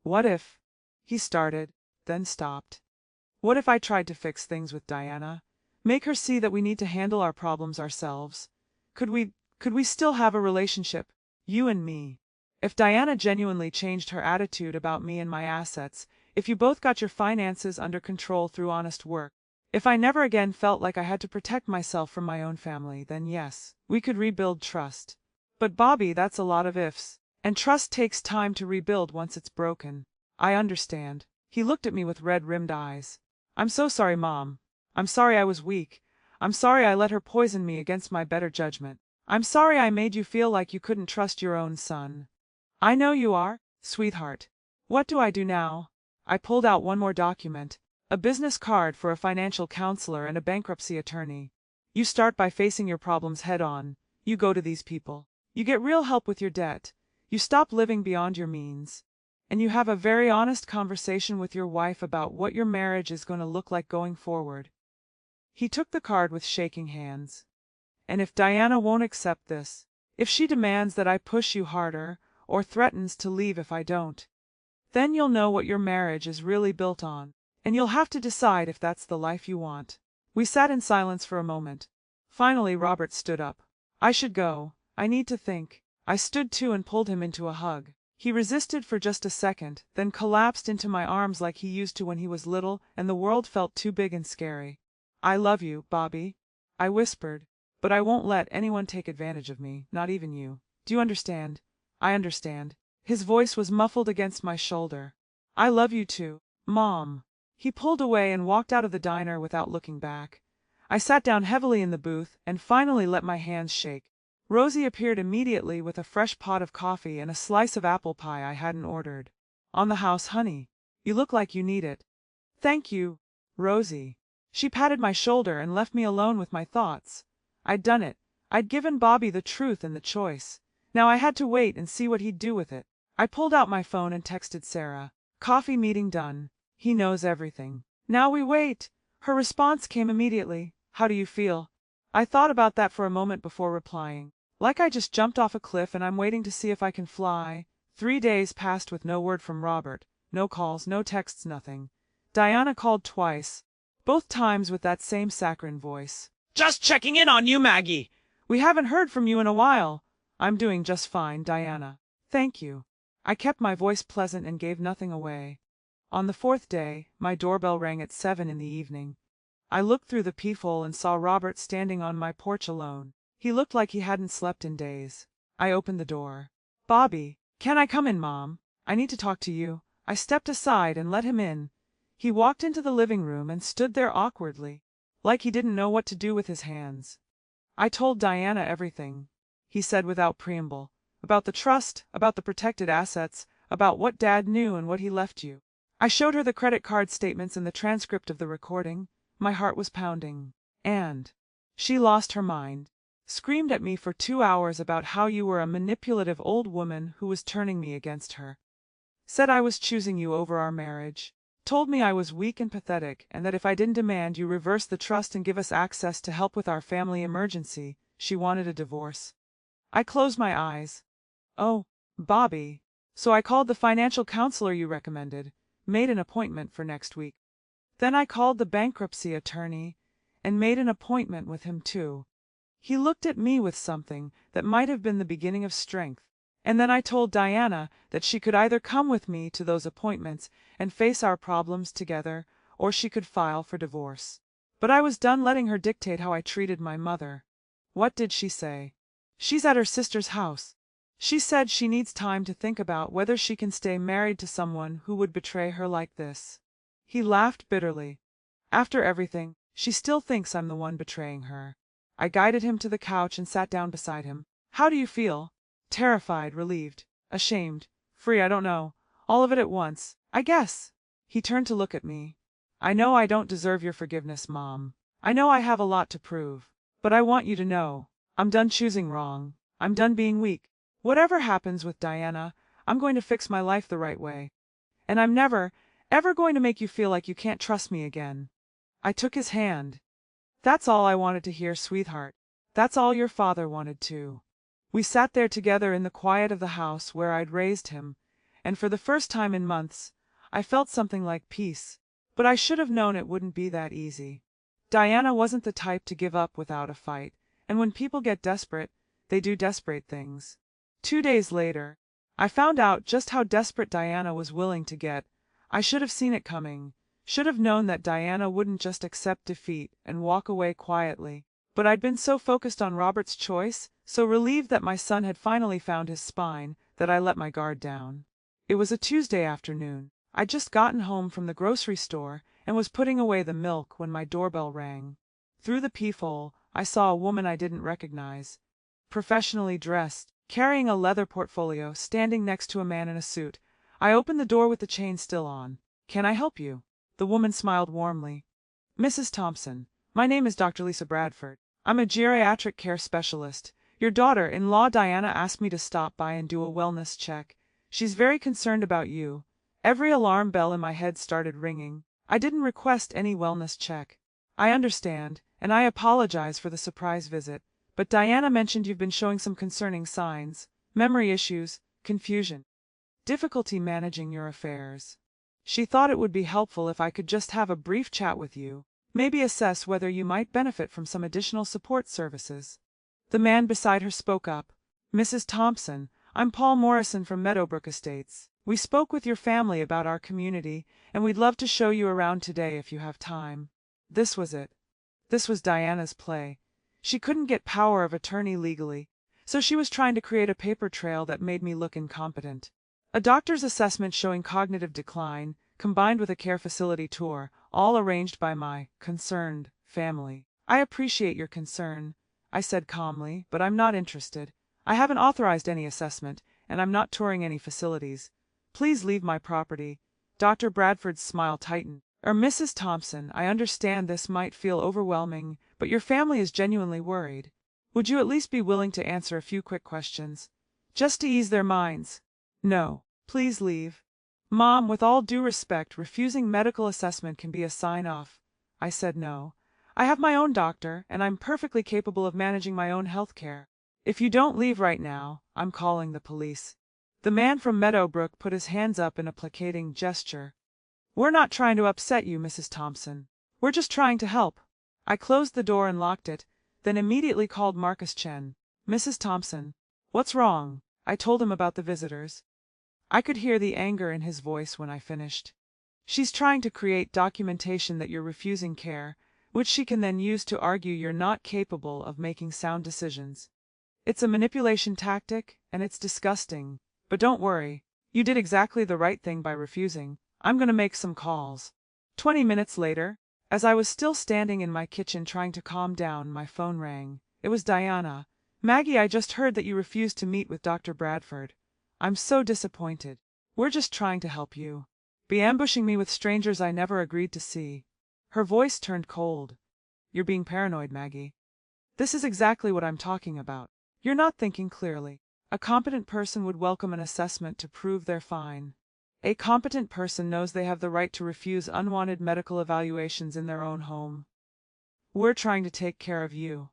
Speaker 1: What if, he started, then stopped. What if I tried to fix things with Diana? Make her see that we need to handle our problems ourselves? Could we still have a relationship, you and me? If Diana genuinely changed her attitude about me and my assets, if you both got your finances under control through honest work, if I never again felt like I had to protect myself from my own family, then yes, we could rebuild trust. But Bobby, that's a lot of ifs. And trust takes time to rebuild once it's broken. I understand. He looked at me with red-rimmed eyes. I'm so sorry, Mom. I'm sorry I was weak. I'm sorry I let her poison me against my better judgment. I'm sorry I made you feel like you couldn't trust your own son. I know you are, sweetheart. What do I do now? I pulled out one more document, a business card for a financial counselor and a bankruptcy attorney. You start by facing your problems head on. You go to these people. You get real help with your debt. You stop living beyond your means. And you have a very honest conversation with your wife about what your marriage is going to look like going forward. He took the card with shaking hands. And if Diana won't accept this, if she demands that I push you harder, or threatens to leave if I don't, then you'll know what your marriage is really built on, and you'll have to decide if that's the life you want. We sat in silence for a moment. Finally, Robert stood up. I should go. I need to think. I stood too and pulled him into a hug. He resisted for just a second, then collapsed into my arms like he used to when he was little and the world felt too big and scary. I love you, Bobby, I whispered, but I won't let anyone take advantage of me, not even you. Do you understand? I understand. His voice was muffled against my shoulder. I love you too, Mom. He pulled away and walked out of the diner without looking back. I sat down heavily in the booth and finally let my hands shake. Rosie appeared immediately with a fresh pot of coffee and a slice of apple pie I hadn't ordered. On the house, honey. You look like you need it. Thank you, Rosie. She patted my shoulder and left me alone with my thoughts. I'd done it. I'd given Bobby the truth and the choice. Now I had to wait and see what he'd do with it. I pulled out my phone and texted Sarah. Coffee meeting done. He knows everything. Now we wait. Her response came immediately. How do you feel? I thought about that for a moment before replying. Like I just jumped off a cliff and I'm waiting to see if I can fly. 3 days passed with no word from Robert. No calls, no texts, nothing. Diana called twice. Both times with that same saccharine voice. Just checking in on you, Maggie. We haven't heard from you in a while. I'm doing just fine, Diana. Thank you. I kept my voice pleasant and gave nothing away. On the 4th day, my doorbell rang at 7 in the evening. I looked through the peephole and saw Robert standing on my porch alone. He looked like he hadn't slept in days. I opened the door. Bobby, can I come in, Mom? I need to talk to you. I stepped aside and let him in. He walked into the living room and stood there awkwardly, like he didn't know what to do with his hands. I told Diana everything, he said without preamble, about the trust, about the protected assets, about what Dad knew and what he left you. I showed her the credit card statements and the transcript of the recording. My heart was pounding. And she lost her mind. Screamed at me for 2 hours about how you were a manipulative old woman who was turning me against her. Said I was choosing you over our marriage. Told me I was weak and pathetic, and that if I didn't demand you reverse the trust and give us access to help with our family emergency, she wanted a divorce. I closed my eyes. Oh, Bobby. So I called the financial counselor you recommended, made an appointment for next week. Then I called the bankruptcy attorney, and made an appointment with him too. He looked at me with something that might have been the beginning of strength. And then I told Diana that she could either come with me to those appointments and face our problems together, or she could file for divorce. But I was done letting her dictate how I treated my mother. What did she say? She's at her sister's house. She said she needs time to think about whether she can stay married to someone who would betray her like this. He laughed bitterly. After everything, she still thinks I'm the one betraying her. I guided him to the couch and sat down beside him. How do you feel? Terrified, relieved, ashamed, free, I don't know. All of it at once, I guess. He turned to look at me. I know I don't deserve your forgiveness, Mom. I know I have a lot to prove. But I want you to know, I'm done choosing wrong. I'm done being weak. Whatever happens with Diana, I'm going to fix my life the right way. And I'm never, ever going to make you feel like you can't trust me again. I took his hand. That's all I wanted to hear, sweetheart. That's all your father wanted too. We sat there together in the quiet of the house where I'd raised him, and for the first time in months, I felt something like peace. But I should have known it wouldn't be that easy. Diana wasn't the type to give up without a fight, and when people get desperate, they do desperate things. 2 days later, I found out just how desperate Diana was willing to get. I should have seen it coming, should have known that Diana wouldn't just accept defeat and walk away quietly. But I'd been so focused on Robert's choice, so relieved that my son had finally found his spine, that I let my guard down. It was a Tuesday afternoon. I'd just gotten home from the grocery store and was putting away the milk when my doorbell rang. Through the peephole, I saw a woman I didn't recognize, professionally dressed, carrying a leather portfolio, standing next to a man in a suit. I opened the door with the chain still on. "Can I help you?" The woman smiled warmly. "Mrs. Thompson, my name is Dr. Lisa Bradford. I'm a geriatric care specialist. Your daughter-in-law Diana asked me to stop by and do a wellness check. She's very concerned about you." Every alarm bell in my head started ringing. I didn't request any wellness check. "I understand, and I apologize for the surprise visit, but Diana mentioned you've been showing some concerning signs, memory issues, confusion, difficulty managing your affairs. She thought it would be helpful if I could just have a brief chat with you, maybe assess whether you might benefit from some additional support services." The man beside her spoke up. "Mrs. Thompson, I'm Paul Morrison from Meadowbrook Estates. We spoke with your family about our community, and we'd love to show you around today if you have time." This was it. This was Diana's play. She couldn't get power of attorney legally, so she was trying to create a paper trail that made me look incompetent. A doctor's assessment showing cognitive decline, combined with a care facility tour, all arranged by my concerned family. "I appreciate your concern," I said calmly, "but I'm not interested. I haven't authorized any assessment, and I'm not touring any facilities. Please leave my property." Dr. Bradford's smile tightened. Mrs. Thompson, I understand this might feel overwhelming, but your family is genuinely worried. Would you at least be willing to answer a few quick questions, just to ease their minds?" "No. Please leave." "Mom, with all due respect, refusing medical assessment can be a sign-off." I said no. "I have my own doctor, and I'm perfectly capable of managing my own health care. If you don't leave right now, I'm calling the police." The man from Meadowbrook put his hands up in a placating gesture. "We're not trying to upset you, Mrs. Thompson. We're just trying to help." I closed the door and locked it, then immediately called Marcus Chen. "Mrs. Thompson, what's wrong?" I told him about the visitors. I could hear the anger in his voice when I finished. "She's trying to create documentation that you're refusing care, which she can then use to argue you're not capable of making sound decisions. It's a manipulation tactic, and it's disgusting. But don't worry, you did exactly the right thing by refusing. I'm going to make some calls." 20 minutes later, as I was still standing in my kitchen trying to calm down, my phone rang. It was Diana. "Maggie, I just heard that you refused to meet with Dr. Bradford. I'm so disappointed. We're just trying to help you. Be ambushing me with strangers I never agreed to see." Her voice turned cold. "You're being paranoid, Maggie. This is exactly what I'm talking about. You're not thinking clearly. A competent person would welcome an assessment to prove they're fine. A competent person knows they have the right to refuse unwanted medical evaluations in their own home. We're trying to take care of you."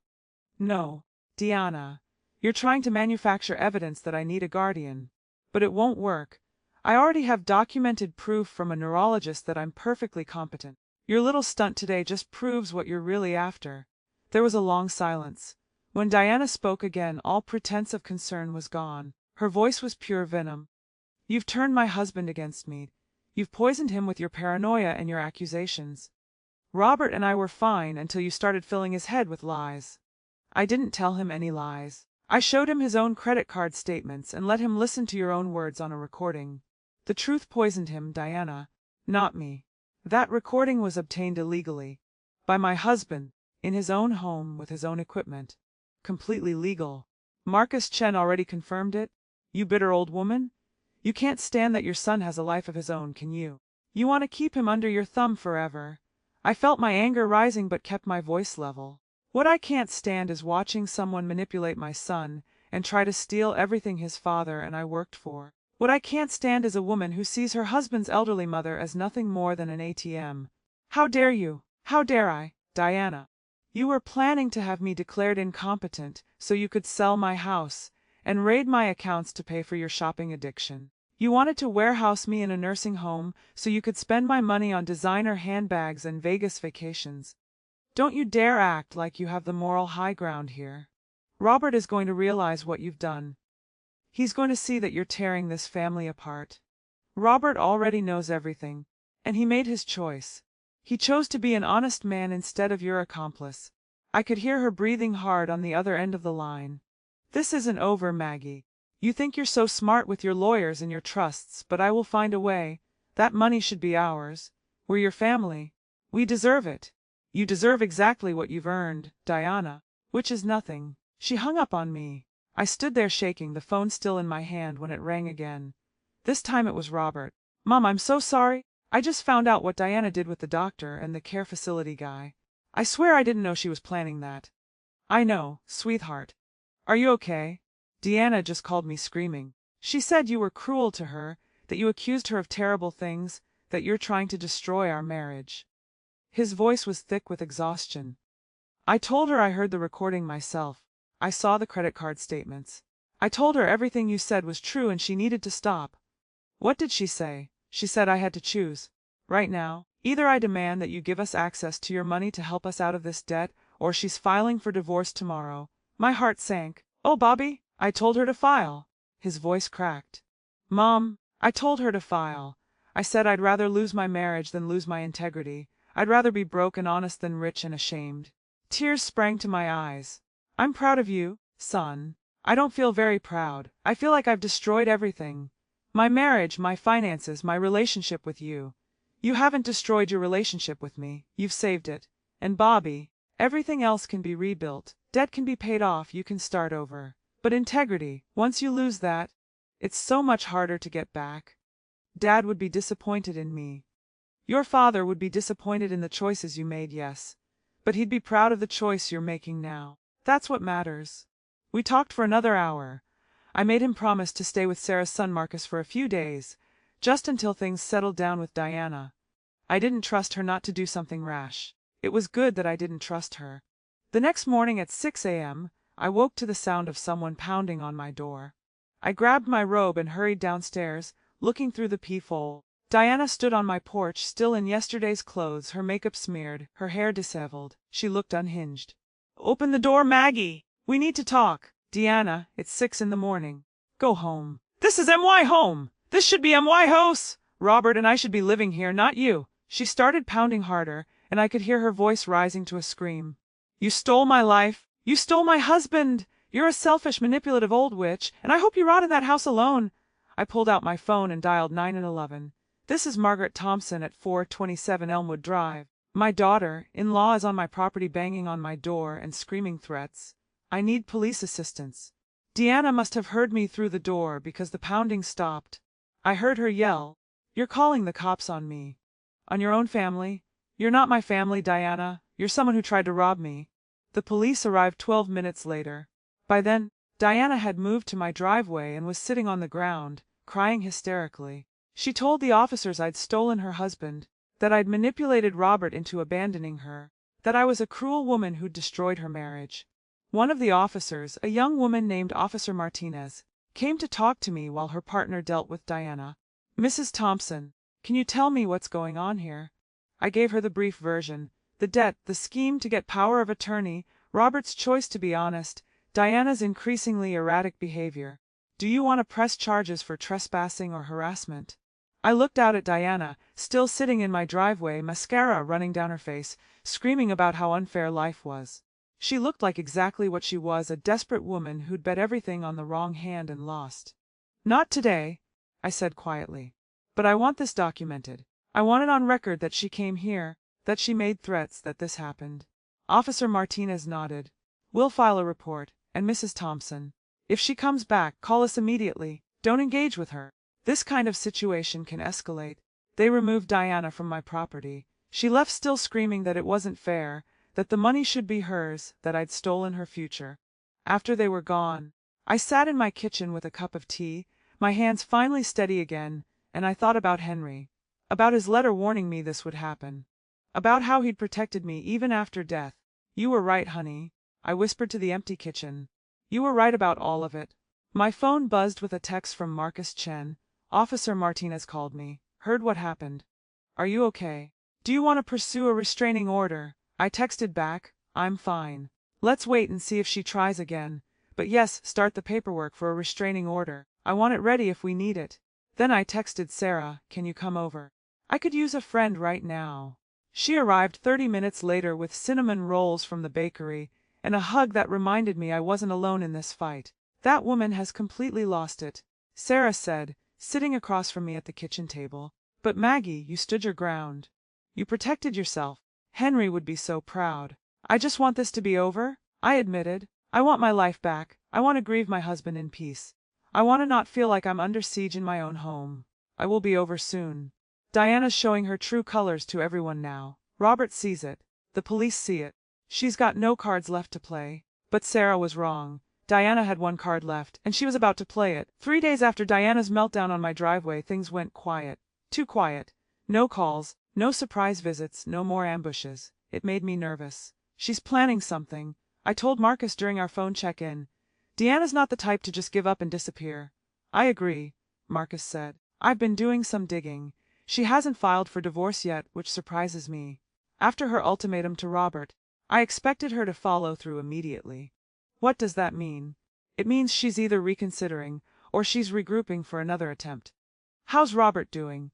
Speaker 1: "No, Diana. You're trying to manufacture evidence that I need a guardian. But it won't work. I already have documented proof from a neurologist that I'm perfectly competent. Your little stunt today just proves what you're really after." There was a long silence. When Diana spoke again, all pretense of concern was gone. Her voice was pure venom. "You've turned my husband against me. You've poisoned him with your paranoia and your accusations. Robert and I were fine until you started filling his head with lies." "I didn't tell him any lies. I showed him his own credit card statements and let him listen to your own words on a recording. The truth poisoned him, Diana, not me. That recording was obtained illegally. By my husband, in his own home with his own equipment. Completely legal. Marcus Chen already confirmed it. You bitter old woman. You can't stand that your son has a life of his own, can you? You want to keep him under your thumb forever." I felt my anger rising but kept my voice level. "What I can't stand is watching someone manipulate my son and try to steal everything his father and I worked for. What I can't stand is a woman who sees her husband's elderly mother as nothing more than an ATM. How dare you? How dare I, Diana? You were planning to have me declared incompetent so you could sell my house and raid my accounts to pay for your shopping addiction. You wanted to warehouse me in a nursing home so you could spend my money on designer handbags and Vegas vacations. Don't you dare act like you have the moral high ground here. Robert is going to realize what you've done. He's going to see that you're tearing this family apart. Robert already knows everything, and he made his choice. He chose to be an honest man instead of your accomplice. I could hear her breathing hard on the other end of the line. This isn't over, Maggie. You think you're so smart with your lawyers and your trusts, but I will find a way. That money should be ours. We're your family. We deserve it. You deserve exactly what you've earned, Diana, which is nothing. She hung up on me. I stood there shaking, the phone still in my hand when it rang again. This time it was Robert. Mom, I'm so sorry. I just found out what Diana did with the doctor and the care facility guy. I swear I didn't know she was planning that. I know, sweetheart. Are you okay? Deanna just called me screaming. She said you were cruel to her, that you accused her of terrible things, that you're trying to destroy our marriage. His voice was thick with exhaustion. I told her I heard the recording myself. I saw the credit card statements. I told her everything you said was true and she needed to stop. What did she say? She said I had to choose. Right now, either I demand that you give us access to your money to help us out of this debt, or she's filing for divorce tomorrow. My heart sank. Oh, Bobby, I told her to file. His voice cracked. Mom, I told her to file. I said I'd rather lose my marriage than lose my integrity. I'd rather be broke and honest than rich and ashamed. Tears sprang to my eyes. I'm proud of you, son. I don't feel very proud. I feel like I've destroyed everything. My marriage, my finances, my relationship with you. You haven't destroyed your relationship with me. You've saved it. And Bobby, everything else can be rebuilt. Debt can be paid off. You can start over. But integrity, once you lose that, it's so much harder to get back. Dad would be disappointed in me. Your father would be disappointed in the choices you made, yes. But he'd be proud of the choice you're making now. That's what matters. We talked for another hour. I made him promise to stay with Sarah's son Marcus for a few days, just until things settled down with Diana. I didn't trust her not to do something rash. It was good that I didn't trust her. The next morning at 6 a.m., I woke to the sound of someone pounding on my door. I grabbed my robe and hurried downstairs, looking through the peephole. Diana stood on my porch, still in yesterday's clothes, her makeup smeared, her hair disheveled. She looked unhinged. Open the door, Maggie! We need to talk. Deanna, it's 6 in the morning. Go home. This is MY home! This should be MY house! Robert and I should be living here, not you. She started pounding harder, and I could hear her voice rising to a scream. You stole my life. You stole my husband. You're a selfish, manipulative old witch, and I hope you rot in that house alone. I pulled out my phone and dialed 911. This is Margaret Thompson at 427 Elmwood Drive. My daughter-in-law is on my property banging on my door and screaming threats. I need police assistance. Deanna must have heard me through the door because the pounding stopped. I heard her yell, You're calling the cops on me. On your own family? You're not my family, Diana. You're someone who tried to rob me. The police arrived 12 minutes later. By then, Diana had moved to my driveway and was sitting on the ground, crying hysterically. She told the officers I'd stolen her husband, that I'd manipulated Robert into abandoning her, that I was a cruel woman who'd destroyed her marriage. One of the officers, a young woman named Officer Martinez, came to talk to me while her partner dealt with Diana. Mrs. Thompson, can you tell me what's going on here? I gave her the brief version. The debt, the scheme to get power of attorney, Robert's choice to be honest, Diana's increasingly erratic behavior. Do you want to press charges for trespassing or harassment? I looked out at Diana, still sitting in my driveway, mascara running down her face, screaming about how unfair life was. She looked like exactly what she was, a desperate woman who'd bet everything on the wrong hand and lost. Not today, I said quietly. But I want this documented. I want it on record that she came here, that she made threats, that this happened. Officer Martinez nodded. We'll file a report, and Mrs. Thompson, if she comes back, call us immediately. Don't engage with her. This kind of situation can escalate. They removed Diana from my property. She left still screaming that it wasn't fair, that the money should be hers, that I'd stolen her future. After they were gone, I sat in my kitchen with a cup of tea, my hands finally steady again, and I thought about Henry. About his letter warning me this would happen. About how he'd protected me even after death. You were right, honey, I whispered to the empty kitchen. You were right about all of it. My phone buzzed with a text from Marcus Chen. Officer Martinez called me. Heard what happened. Are you okay? Do you want to pursue a restraining order? I texted back, I'm fine. Let's wait and see if she tries again. But yes, start the paperwork for a restraining order. I want it ready if we need it. Then I texted Sarah, can you come over? I could use a friend right now. She arrived 30 minutes later with cinnamon rolls from the bakery, and a hug that reminded me I wasn't alone in this fight. That woman has completely lost it, Sarah said, sitting across from me at the kitchen table. But Maggie, you stood your ground. You protected yourself. Henry would be so proud. I just want this to be over, I admitted. I want my life back. I want to grieve my husband in peace. I want to not feel like I'm under siege in my own home. I will be over soon. Diana's showing her true colors to everyone now. Robert sees it. The police see it. She's got no cards left to play. But Sarah was wrong. Diana had one card left, and she was about to play it. 3 days after Diana's meltdown on my driveway, things went quiet. Too quiet. No calls, no surprise visits, no more ambushes. It made me nervous. She's planning something. I told Marcus during our phone check-in. Deanna's not the type to just give up and disappear. I agree, Marcus said. I've been doing some digging. She hasn't filed for divorce yet, which surprises me. After her ultimatum to Robert, I expected her to follow through immediately. What does that mean? It means she's either reconsidering, or she's regrouping for another attempt. How's Robert doing?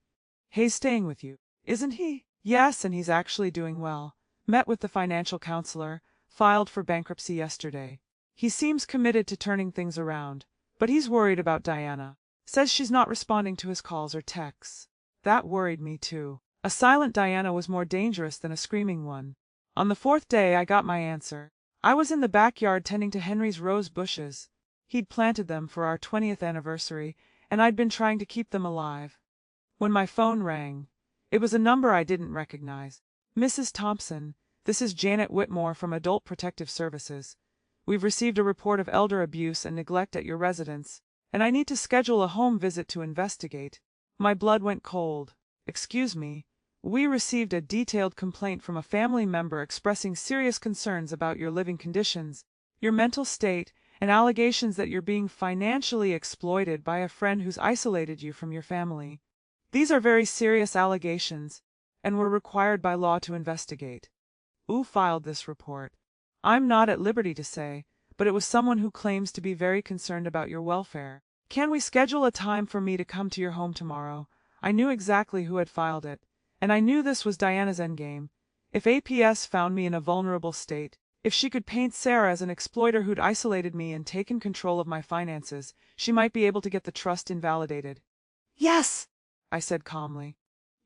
Speaker 1: He's staying with you, isn't he? Yes, and he's actually doing well. Met with the financial counselor, filed for bankruptcy yesterday. He seems committed to turning things around, but he's worried about Diana. Says she's not responding to his calls or texts. That worried me too. A silent Diana was more dangerous than a screaming one. On the 4th day I got my answer. I was in the backyard tending to Henry's rose bushes. He'd planted them for our 20th anniversary, and I'd been trying to keep them alive. When my phone rang, it was a number I didn't recognize. Mrs. Thompson, this is Janet Whitmore from Adult Protective Services. We've received a report of elder abuse and neglect at your residence, and I need to schedule a home visit to investigate. My blood went cold. Excuse me. We received a detailed complaint from a family member expressing serious concerns about your living conditions, your mental state, and allegations that you're being financially exploited by a friend who's isolated you from your family. These are very serious allegations, and we're required by law to investigate. Who filed this report? I'm not at liberty to say, but it was someone who claims to be very concerned about your welfare. Can we schedule a time for me to come to your home tomorrow? I knew exactly who had filed it, and I knew this was Diana's endgame. If APS found me in a vulnerable state, if she could paint Sarah as an exploiter who'd isolated me and taken control of my finances, she might be able to get the trust invalidated. Yes, I said calmly.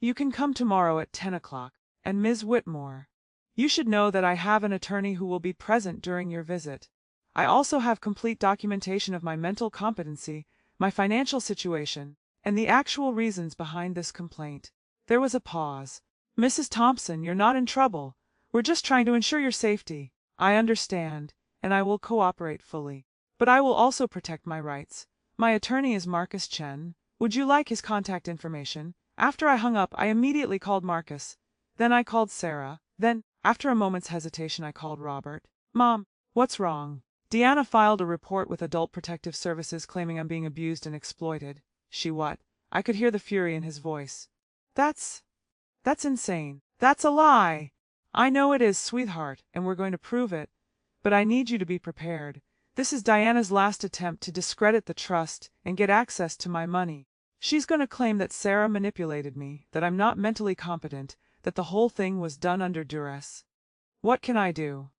Speaker 1: You can come tomorrow at 10 o'clock. And Ms. Whitmore, you should know that I have an attorney who will be present during your visit. I also have complete documentation of my mental competency, my financial situation, and the actual reasons behind this complaint. There was a pause. Mrs. Thompson, you're not in trouble. We're just trying to ensure your safety. I understand, and I will cooperate fully. But I will also protect my rights. My attorney is Marcus Chen. Would you like his contact information? After I hung up, I immediately called Marcus. Then I called Sarah. Then, after a moment's hesitation, I called Robert. Mom, what's wrong? Deanna filed a report with Adult Protective Services claiming I'm being abused and exploited. She what? I could hear the fury in his voice. That's insane. That's a lie. I know it is, sweetheart, and we're going to prove it. But I need you to be prepared. This is Diana's last attempt to discredit the trust and get access to my money. She's going to claim that Sarah manipulated me, that I'm not mentally competent, that the whole thing was done under duress. What can I do?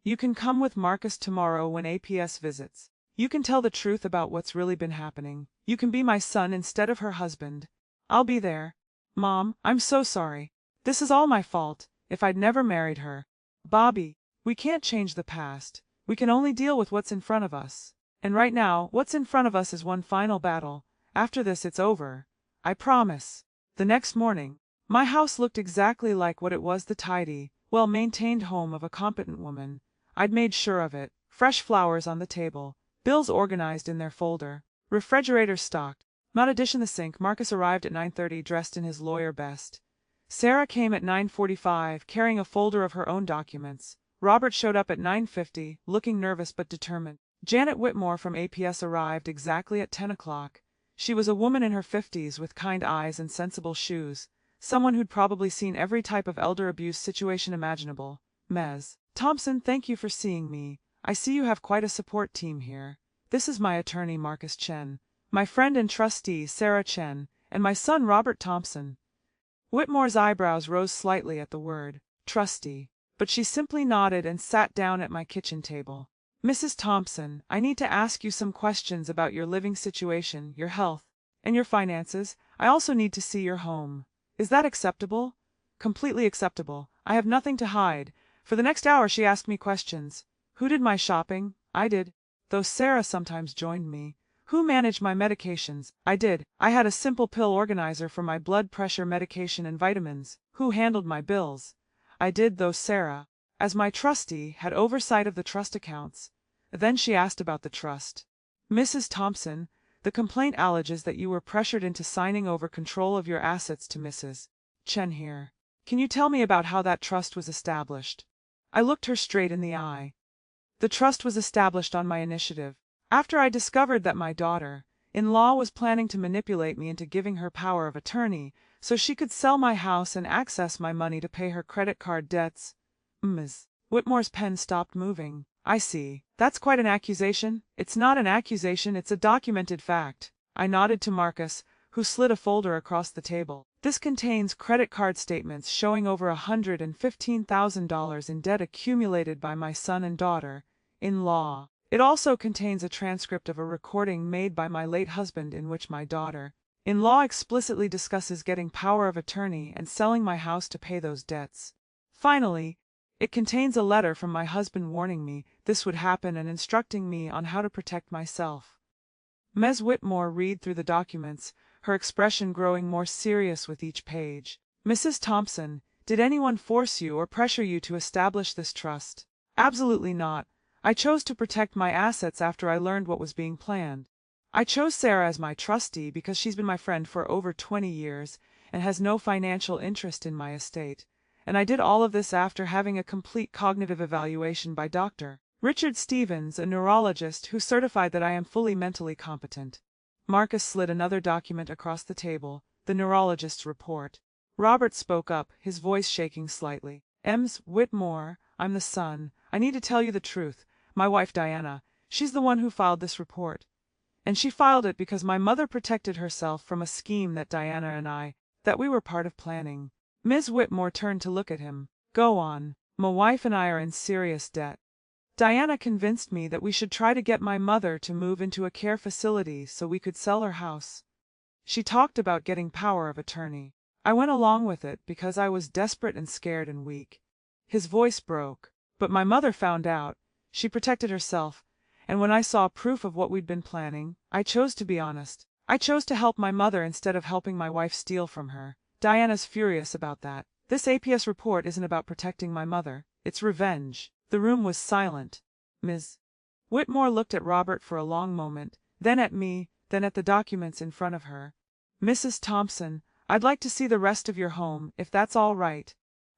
Speaker 1: You can come with Marcus tomorrow when APS visits. You can tell the truth about what's really been happening. You can be my son instead of her husband. I'll be there. Mom, I'm so sorry. This is all my fault. If I'd never married her. Bobby, we can't change the past. We can only deal with what's in front of us. And right now, what's in front of us is one final battle. After this, it's over. I promise. The next morning, my house looked exactly like what it was, the tidy, well-maintained home of a competent woman. I'd made sure of it. Fresh flowers on the table, bills organized in their folder, refrigerator stocked, Not a dish in the sink. Marcus arrived at 9:30 dressed in his lawyer best. Sarah came at 9:45 carrying a folder of her own documents. Robert showed up at 9:50, looking nervous but determined. Janet Whitmore from APS arrived exactly at 10 o'clock. She was a woman in her 50s with kind eyes and sensible shoes, someone who'd probably seen every type of elder abuse situation imaginable. Ms. Thompson, thank you for seeing me. I see you have quite a support team here. This is my attorney, Marcus Chen, my friend and trustee, Sarah Chen, and my son, Robert Thompson. Whitmore's eyebrows rose slightly at the word trustee, but she simply nodded and sat down at my kitchen table. Mrs. Thompson, I need to ask you some questions about your living situation, your health, and your finances. I also need to see your home. Is that acceptable? Completely acceptable. I have nothing to hide. For the next hour she asked me questions. Who did my shopping? I did, though Sarah sometimes joined me. Who managed my medications? I did. I had a simple pill organizer for my blood pressure medication and vitamins. Who handled my bills? I did, though Sarah, as my trustee, had oversight of the trust accounts. Then she asked about the trust. Mrs. Thompson, the complaint alleges that you were pressured into signing over control of your assets to Mrs. Chen here. Can you tell me about how that trust was established? I looked her straight in the eye. The trust was established on my initiative. After I discovered that my daughter-in-law was planning to manipulate me into giving her power of attorney so she could sell my house and access my money to pay her credit card debts. Ms. Whitmore's pen stopped moving. I see. That's quite an accusation. It's not an accusation, it's a documented fact. I nodded to Marcus, who slid a folder across the table. This contains credit card statements showing over $115,000 in debt accumulated by my son and daughter-in-law. It also contains a transcript of a recording made by my late husband in which my daughter-in-law explicitly discusses getting power of attorney and selling my house to pay those debts. Finally, it contains a letter from my husband warning me this would happen and instructing me on how to protect myself. Ms. Whitmore read through the documents, her expression growing more serious with each page. Mrs. Thompson, did anyone force you or pressure you to establish this trust? Absolutely not. I chose to protect my assets after I learned what was being planned. I chose Sarah as my trustee because she's been my friend for over 20 years and has no financial interest in my estate. And I did all of this after having a complete cognitive evaluation by Dr. Richard Stevens, a neurologist who certified that I am fully mentally competent. Marcus slid another document across the table, the neurologist's report. Robert spoke up, his voice shaking slightly. Ms. Whitmore, I'm the son. I need to tell you the truth. My wife Diana, she's the one who filed this report. And she filed it because my mother protected herself from a scheme that Diana and that we were part of planning. Ms. Whitmore turned to look at him. Go on. My wife and I are in serious debt. Diana convinced me that we should try to get my mother to move into a care facility so we could sell her house. She talked about getting power of attorney. I went along with it because I was desperate and scared and weak. His voice broke. But my mother found out. She protected herself, and when I saw proof of what we'd been planning, I chose to be honest. I chose to help my mother instead of helping my wife steal from her. Diana's furious about that. This APS report isn't about protecting my mother. It's revenge. The room was silent. Ms. Whitmore looked at Robert for a long moment, then at me, then at the documents in front of her. Mrs. Thompson, I'd like to see the rest of your home, if that's all right.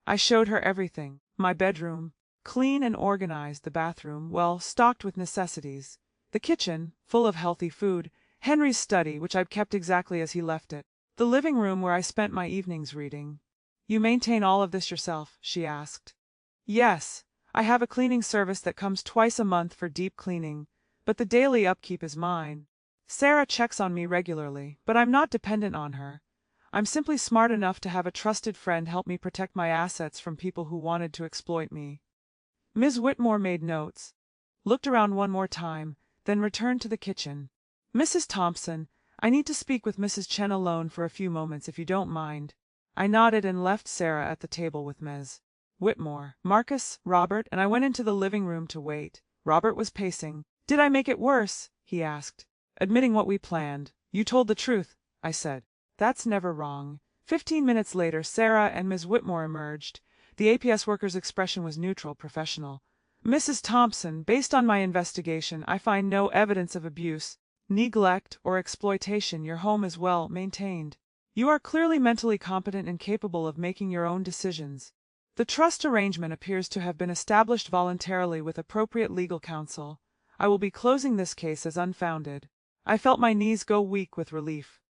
Speaker 1: I showed her everything. My bedroom, clean and organized, the bathroom, well stocked with necessities, the kitchen, full of healthy food, Henry's study, which I'd kept exactly as he left it, the living room where I spent my evenings reading. You maintain all of this yourself? She asked. Yes, I have a cleaning service that comes twice a month for deep cleaning, but the daily upkeep is mine. Sarah checks on me regularly, but I'm not dependent on her. I'm simply smart enough to have a trusted friend help me protect my assets from people who wanted to exploit me. Ms. Whitmore made notes, looked around one more time, then returned to the kitchen. Mrs. Thompson, I need to speak with Mrs. Chen alone for a few moments if you don't mind. I nodded and left Sarah at the table with Ms. Whitmore, Marcus, Robert, and I went into the living room to wait. Robert was pacing. Did I make it worse? He asked. Admitting what we planned. You told the truth, I said. That's never wrong. 15 minutes later, Sarah and Ms. Whitmore emerged. The APS worker's expression was neutral, professional. Mrs. Thompson, based on my investigation, I find no evidence of abuse. neglect, or exploitation, your home is well maintained. You are clearly mentally competent and capable of making your own decisions. The trust arrangement appears to have been established voluntarily with appropriate legal counsel. I will be closing this case as unfounded. I felt my knees go weak with relief.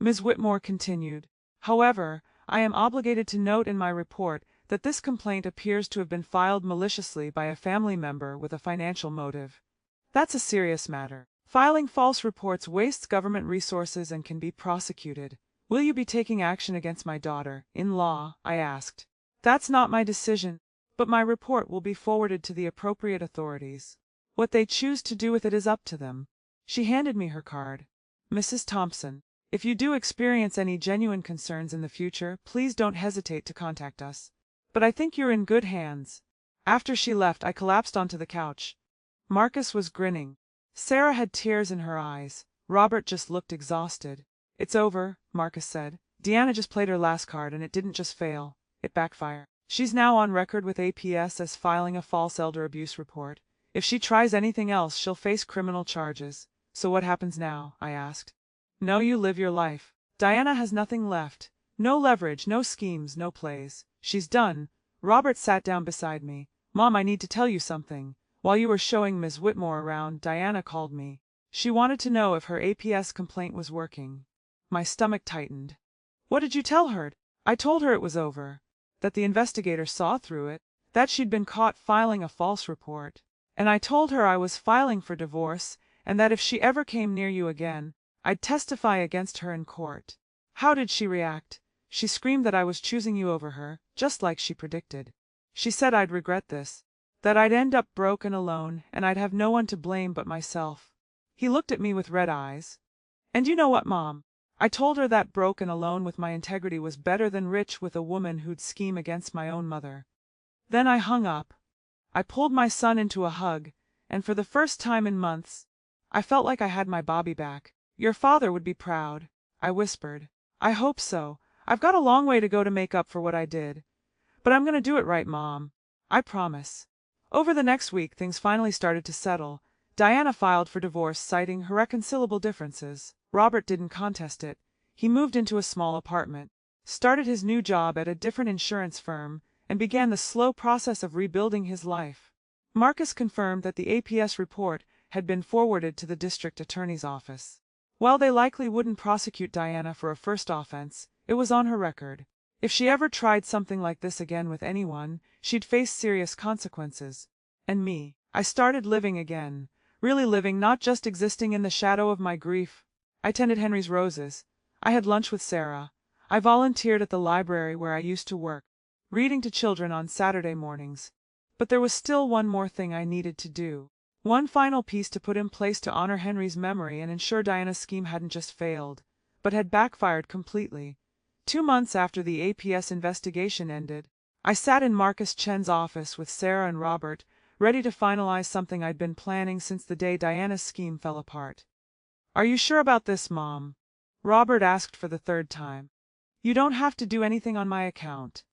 Speaker 1: Ms. Whitmore continued. However, I am obligated to note in my report that this complaint appears to have been filed maliciously by a family member with a financial motive. That's a serious matter. Filing false reports wastes government resources and can be prosecuted. Will you be taking action against my daughter-in-law? I asked. That's not my decision, but my report will be forwarded to the appropriate authorities. What they choose to do with it is up to them. She handed me her card. Mrs. Thompson, if you do experience any genuine concerns in the future, please don't hesitate to contact us. But I think you're in good hands. After she left, I collapsed onto the couch. Marcus was grinning. Sarah had tears in her eyes. Robert just looked exhausted. It's over, Marcus said. Deanna just played her last card and it didn't just fail, it backfired. She's now on record with APS as filing a false elder abuse report. If she tries anything else, she'll face criminal charges. So what happens now? I asked. No, you live your life. Diana has nothing left. No leverage, no schemes, no plays. She's done. Robert sat down beside me. Mom, I need to tell you something. While you were showing Ms. Whitmore around, Diana called me. She wanted to know if her APS complaint was working. My stomach tightened. What did you tell her? I told her it was over, that the investigator saw through it, that she'd been caught filing a false report. And I told her I was filing for divorce, and that if she ever came near you again, I'd testify against her in court. How did she react? She screamed that I was choosing you over her, just like she predicted. She said I'd regret this, that I'd end up broke and alone, and I'd have no one to blame but myself. He looked at me with red eyes. And you know what, Mom? I told her that broke and alone with my integrity was better than rich with a woman who'd scheme against my own mother. Then I hung up. I pulled my son into a hug, and for the first time in months, I felt like I had my Bobby back. Your father would be proud, I whispered. I hope so. I've got a long way to go to make up for what I did. But I'm going to do it right, Mom. I promise. Over the next week, things finally started to settle. Diana filed for divorce, citing irreconcilable differences. Robert didn't contest it. He moved into a small apartment, started his new job at a different insurance firm, and began the slow process of rebuilding his life. Marcus confirmed that the APS report had been forwarded to the district attorney's office. While they likely wouldn't prosecute Diana for a first offense, it was on her record. If she ever tried something like this again with anyone, she'd face serious consequences. And me, I started living again, really living, not just existing in the shadow of my grief. I tended Henry's roses. I had lunch with Sarah. I volunteered at the library where I used to work, reading to children on Saturday mornings. But there was still one more thing I needed to do. One final piece to put in place to honor Henry's memory and ensure Diana's scheme hadn't just failed, but had backfired completely. 2 months after the APS investigation ended, I sat in Marcus Chen's office with Sarah and Robert, ready to finalize something I'd been planning since the day Diana's scheme fell apart. Are you sure about this, Mom? Robert asked for the 3rd time. You don't have to do anything on my account.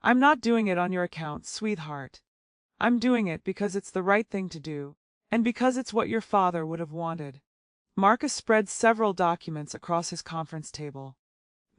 Speaker 1: I'm not doing it on your account, sweetheart. I'm doing it because it's the right thing to do, and because it's what your father would have wanted. Marcus spread several documents across his conference table.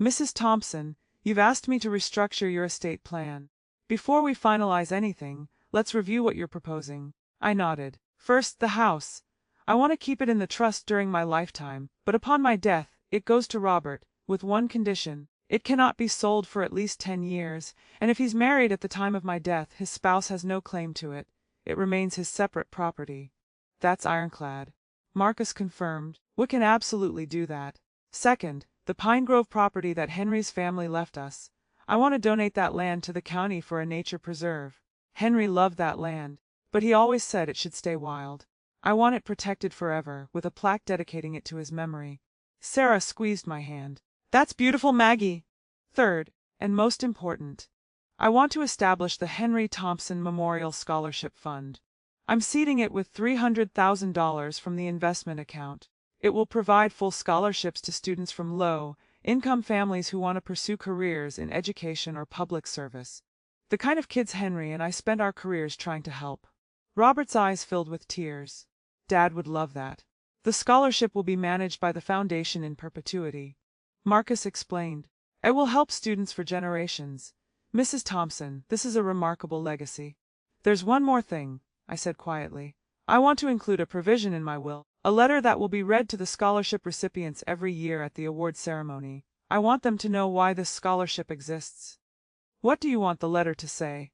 Speaker 1: Mrs. Thompson, you've asked me to restructure your estate plan. Before we finalize anything, let's review what you're proposing. I nodded. First, the house. I want to keep it in the trust during my lifetime, but upon my death, it goes to Robert, with one condition. It cannot be sold for at least 10 years, and if he's married at the time of my death, his spouse has no claim to it. It remains his separate property. That's ironclad. Marcus confirmed. We can absolutely do that. Second, the Pine Grove property that Henry's family left us. I want to donate that land to the county for a nature preserve. Henry loved that land, but he always said it should stay wild. I want it protected forever, with a plaque dedicating it to his memory. Sarah squeezed my hand. That's beautiful, Maggie. Third, and most important, I want to establish the Henry Thompson Memorial Scholarship Fund. I'm seeding it with $300,000 from the investment account. It will provide full scholarships to students from low-income families who want to pursue careers in education or public service. The kind of kids Henry and I spent our careers trying to help. Robert's eyes filled with tears. Dad would love that. The scholarship will be managed by the foundation in perpetuity. Marcus explained. It will help students for generations. Mrs. Thompson, this is a remarkable legacy. There's one more thing, I said quietly. I want to include a provision in my will, a letter that will be read to the scholarship recipients every year at the award ceremony. I want them to know why this scholarship exists. What do you want the letter to say?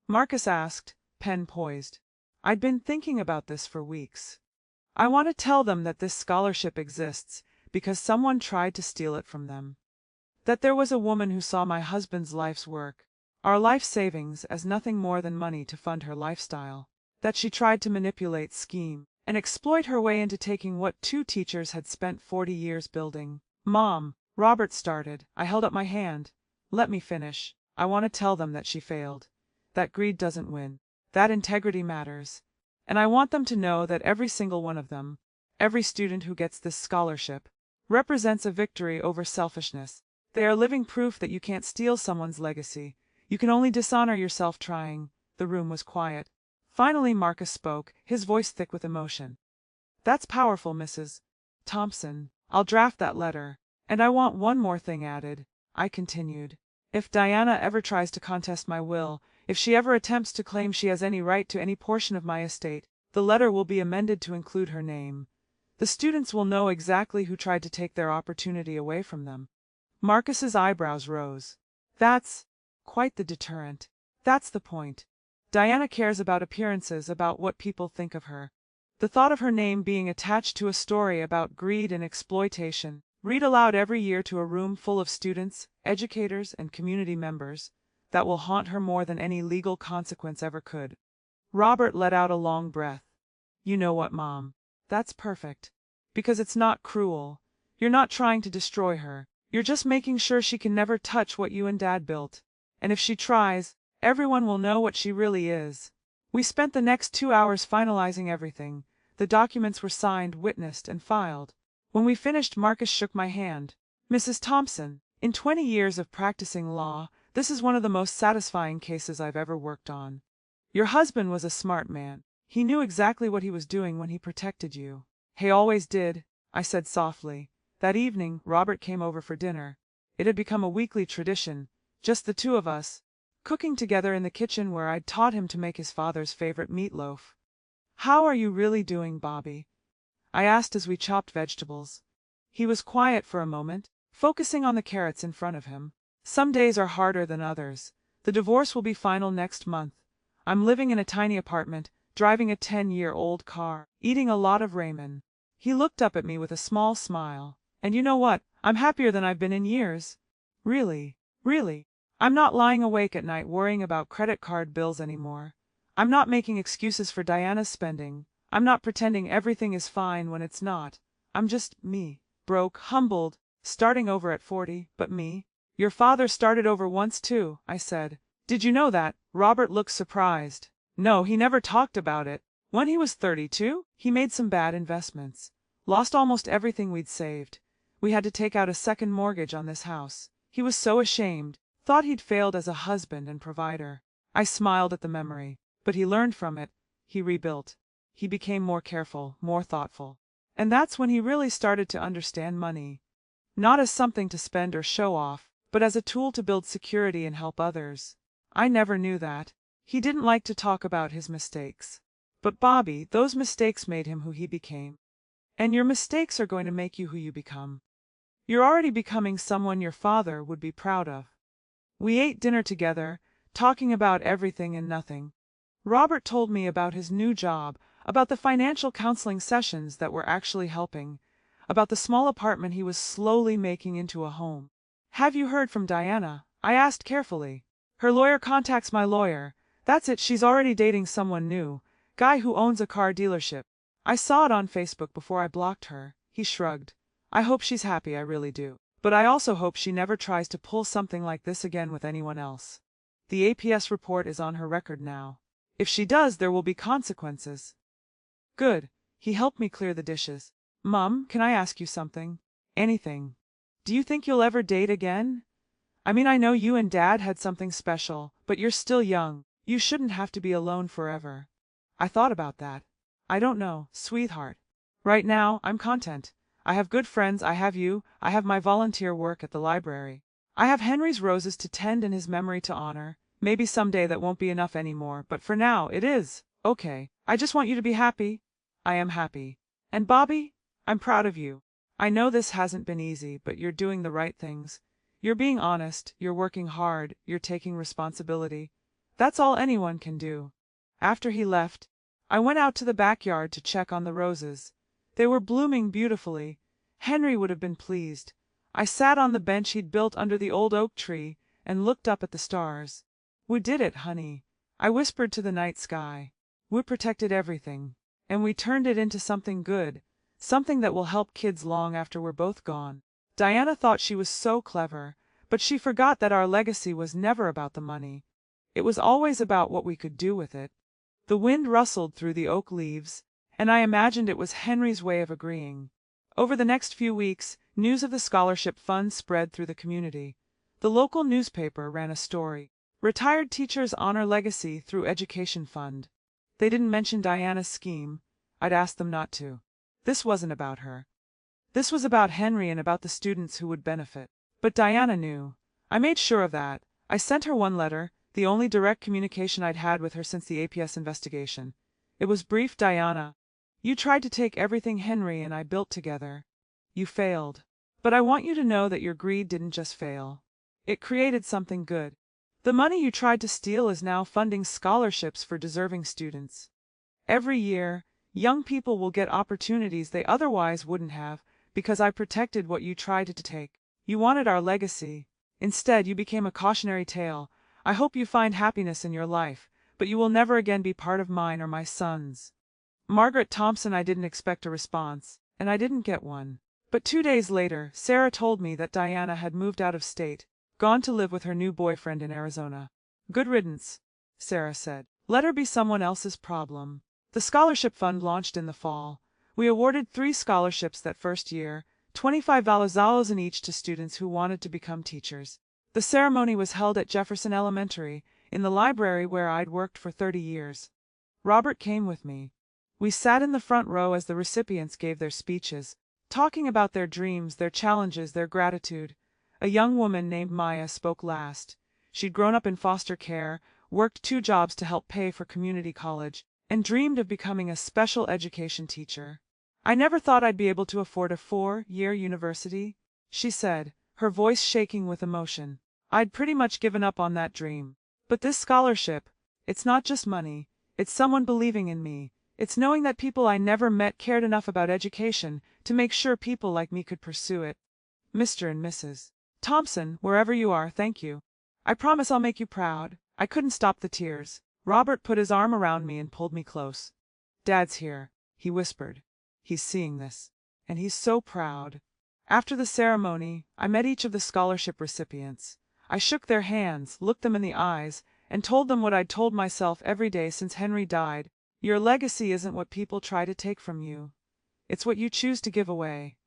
Speaker 1: Marcus asked, pen poised. I'd been thinking about this for weeks. I want to tell them that this scholarship exists because someone tried to steal it from them. That there was a woman who saw my husband's life's work, our life savings, as nothing more than money to fund her lifestyle. That she tried to manipulate, scheme, and exploit her way into taking what two teachers had spent 40 years building. Mom, Robert started. I held up my hand. Let me finish. I want to tell them that she failed. That greed doesn't win. That integrity matters. And I want them to know that every single one of them, every student who gets this scholarship, represents a victory over selfishness. They are living proof that you can't steal someone's legacy. You can only dishonor yourself trying. The room was quiet. Finally Marcus spoke, his voice thick with emotion. That's powerful, Mrs. Thompson. I'll draft that letter. And I want one more thing added, I continued. If Diana ever tries to contest my will, if she ever attempts to claim she has any right to any portion of my estate, the letter will be amended to include her name. The students will know exactly who tried to take their opportunity away from them. Marcus's eyebrows rose. That's quite the deterrent. That's the point. Diana cares about appearances, about what people think of her. The thought of her name being attached to a story about greed and exploitation, read aloud every year to a room full of students, educators, and community members, that will haunt her more than any legal consequence ever could. Robert let out a long breath. You know what, Mom? That's perfect. Because it's not cruel. You're not trying to destroy her. You're just making sure she can never touch what you and Dad built. And if she tries, everyone will know what she really is. We spent the next 2 hours finalizing everything. The documents were signed, witnessed, and filed. When we finished, Marcus shook my hand. Mrs. Thompson, in 20 years of practicing law, this is one of the most satisfying cases I've ever worked on. Your husband was a smart man. He knew exactly what he was doing when he protected you. He always did, I said softly. That evening, Robert came over for dinner. It had become a weekly tradition, just the two of us, cooking together in the kitchen where I'd taught him to make his father's favorite meatloaf. How are you really doing, Bobby? I asked as we chopped vegetables. He was quiet for a moment, focusing on the carrots in front of him. Some days are harder than others. The divorce will be final next month. I'm living in a tiny apartment, driving a 10-year-old car, eating a lot of ramen. He looked up at me with a small smile. And you know what? I'm happier than I've been in years. Really, really. I'm not lying awake at night worrying about credit card bills anymore. I'm not making excuses for Diana's spending. I'm not pretending everything is fine when it's not. I'm just me, broke, humbled, starting over at 40, but me. Your father started over once too, I said. Did you know that? Robert looked surprised. No, he never talked about it. When he was 32, he made some bad investments. Lost almost everything we'd saved. We had to take out a second mortgage on this house. He was so ashamed, thought he'd failed as a husband and provider. I smiled at the memory, but he learned from it. He rebuilt. He became more careful, more thoughtful. And that's when he really started to understand money. Not as something to spend or show off, but as a tool to build security and help others. I never knew that. He didn't like to talk about his mistakes. But Bobby, those mistakes made him who he became. And your mistakes are going to make you who you become. You're already becoming someone your father would be proud of. We ate dinner together, talking about everything and nothing. Robert told me about his new job, about the financial counseling sessions that were actually helping, about the small apartment he was slowly making into a home. Have you heard from Diana? I asked carefully. Her lawyer contacts my lawyer. That's it, she's already dating someone new, guy who owns a car dealership. I saw it on Facebook before I blocked her. He shrugged. I hope she's happy, I really do. But I also hope she never tries to pull something like this again with anyone else. The APS report is on her record now. If she does, there will be consequences. Good. He helped me clear the dishes. Mom, can I ask you something? Anything. Do you think you'll ever date again? I mean, I know you and Dad had something special, but you're still young. You shouldn't have to be alone forever. I thought about that. I don't know, sweetheart. Right now, I'm content. I have good friends, I have you, I have my volunteer work at the library. I have Henry's roses to tend and his memory to honor. Maybe someday that won't be enough anymore, but for now, it is. Okay, I just want you to be happy. I am happy. And Bobby, I'm proud of you. I know this hasn't been easy, but you're doing the right things. You're being honest, you're working hard, you're taking responsibility. That's all anyone can do. After he left, I went out to the backyard to check on the roses. They were blooming beautifully. Henry would have been pleased. I sat on the bench he'd built under the old oak tree and looked up at the stars. We did it, honey, I whispered to the night sky. We protected everything, and we turned it into something good, something that will help kids long after we're both gone. Diana thought she was so clever, but she forgot that our legacy was never about the money. It was always about what we could do with it. The wind rustled through the oak leaves, and I imagined it was Henry's way of agreeing. Over the next few weeks, news of the scholarship fund spread through the community. The local newspaper ran a story. Retired teachers honor legacy through education fund. They didn't mention Diana's scheme. I'd asked them not to. This wasn't about her. This was about Henry and about the students who would benefit. But Diana knew. I made sure of that. I sent her one letter, the only direct communication I'd had with her since the APS investigation. It was brief. Diana, you tried to take everything Henry and I built together. You failed. But I want you to know that your greed didn't just fail. It created something good. The money you tried to steal is now funding scholarships for deserving students. Every year, young people will get opportunities they otherwise wouldn't have because I protected what you tried to take. You wanted our legacy. Instead, you became a cautionary tale. I hope you find happiness in your life, but you will never again be part of mine or my son's. Margaret Thompson. I didn't expect a response, and I didn't get one. But 2 days later, Sarah told me that Diana had moved out of state, gone to live with her new boyfriend in Arizona. Good riddance, Sarah said. Let her be someone else's problem. The scholarship fund launched in the fall. We awarded 3 scholarships that first year, $25 in each to students who wanted to become teachers. The ceremony was held at Jefferson Elementary, in the library where I'd worked for 30 years. Robert came with me. We sat in the front row as the recipients gave their speeches, talking about their dreams, their challenges, their gratitude. A young woman named Maya spoke last. She'd grown up in foster care, worked 2 jobs to help pay for community college, and dreamed of becoming a special education teacher. I never thought I'd be able to afford a 4-year university, she said, her voice shaking with emotion. I'd pretty much given up on that dream. But this scholarship, it's not just money, it's someone believing in me. It's knowing that people I never met cared enough about education to make sure people like me could pursue it. Mr. and Mrs. Thompson, wherever you are, thank you. I promise I'll make you proud. I couldn't stop the tears. Robert put his arm around me and pulled me close. Dad's here, he whispered. He's seeing this, and he's so proud. After the ceremony, I met each of the scholarship recipients. I shook their hands, looked them in the eyes, and told them what I'd told myself every day since Henry died. Your legacy isn't what people try to take from you. It's what you choose to give away.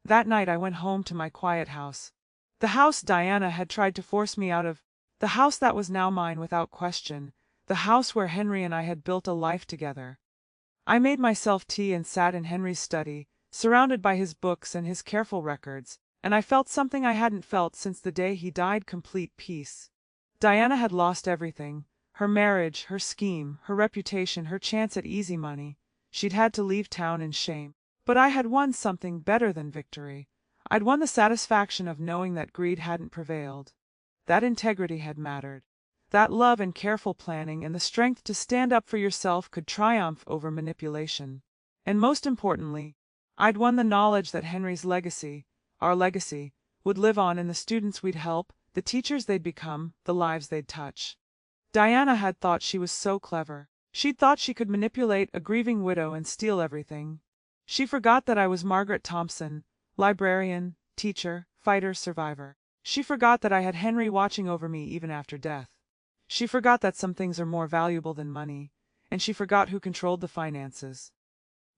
Speaker 1: That night I went home to my quiet house. The house Diana had tried to force me out of. The house that was now mine without question. The house where Henry and I had built a life together. I made myself tea and sat in Henry's study, surrounded by his books and his careful records, and I felt something I hadn't felt since the day he died: complete peace. Diana had lost everything. Her marriage, her scheme, her reputation, her chance at easy money. She'd had to leave town in shame. But I had won something better than victory. I'd won the satisfaction of knowing that greed hadn't prevailed. That integrity had mattered. That love and careful planning and the strength to stand up for yourself could triumph over manipulation. And most importantly, I'd won the knowledge that Henry's legacy, our legacy, would live on in the students we'd help, the teachers they'd become, the lives they'd touch. Diana had thought she was so clever. She'd thought she could manipulate a grieving widow and steal everything. She forgot that I was Margaret Thompson, librarian, teacher, fighter, survivor. She forgot that I had Henry watching over me even after death. She forgot that some things are more valuable than money, and she forgot who controlled the finances.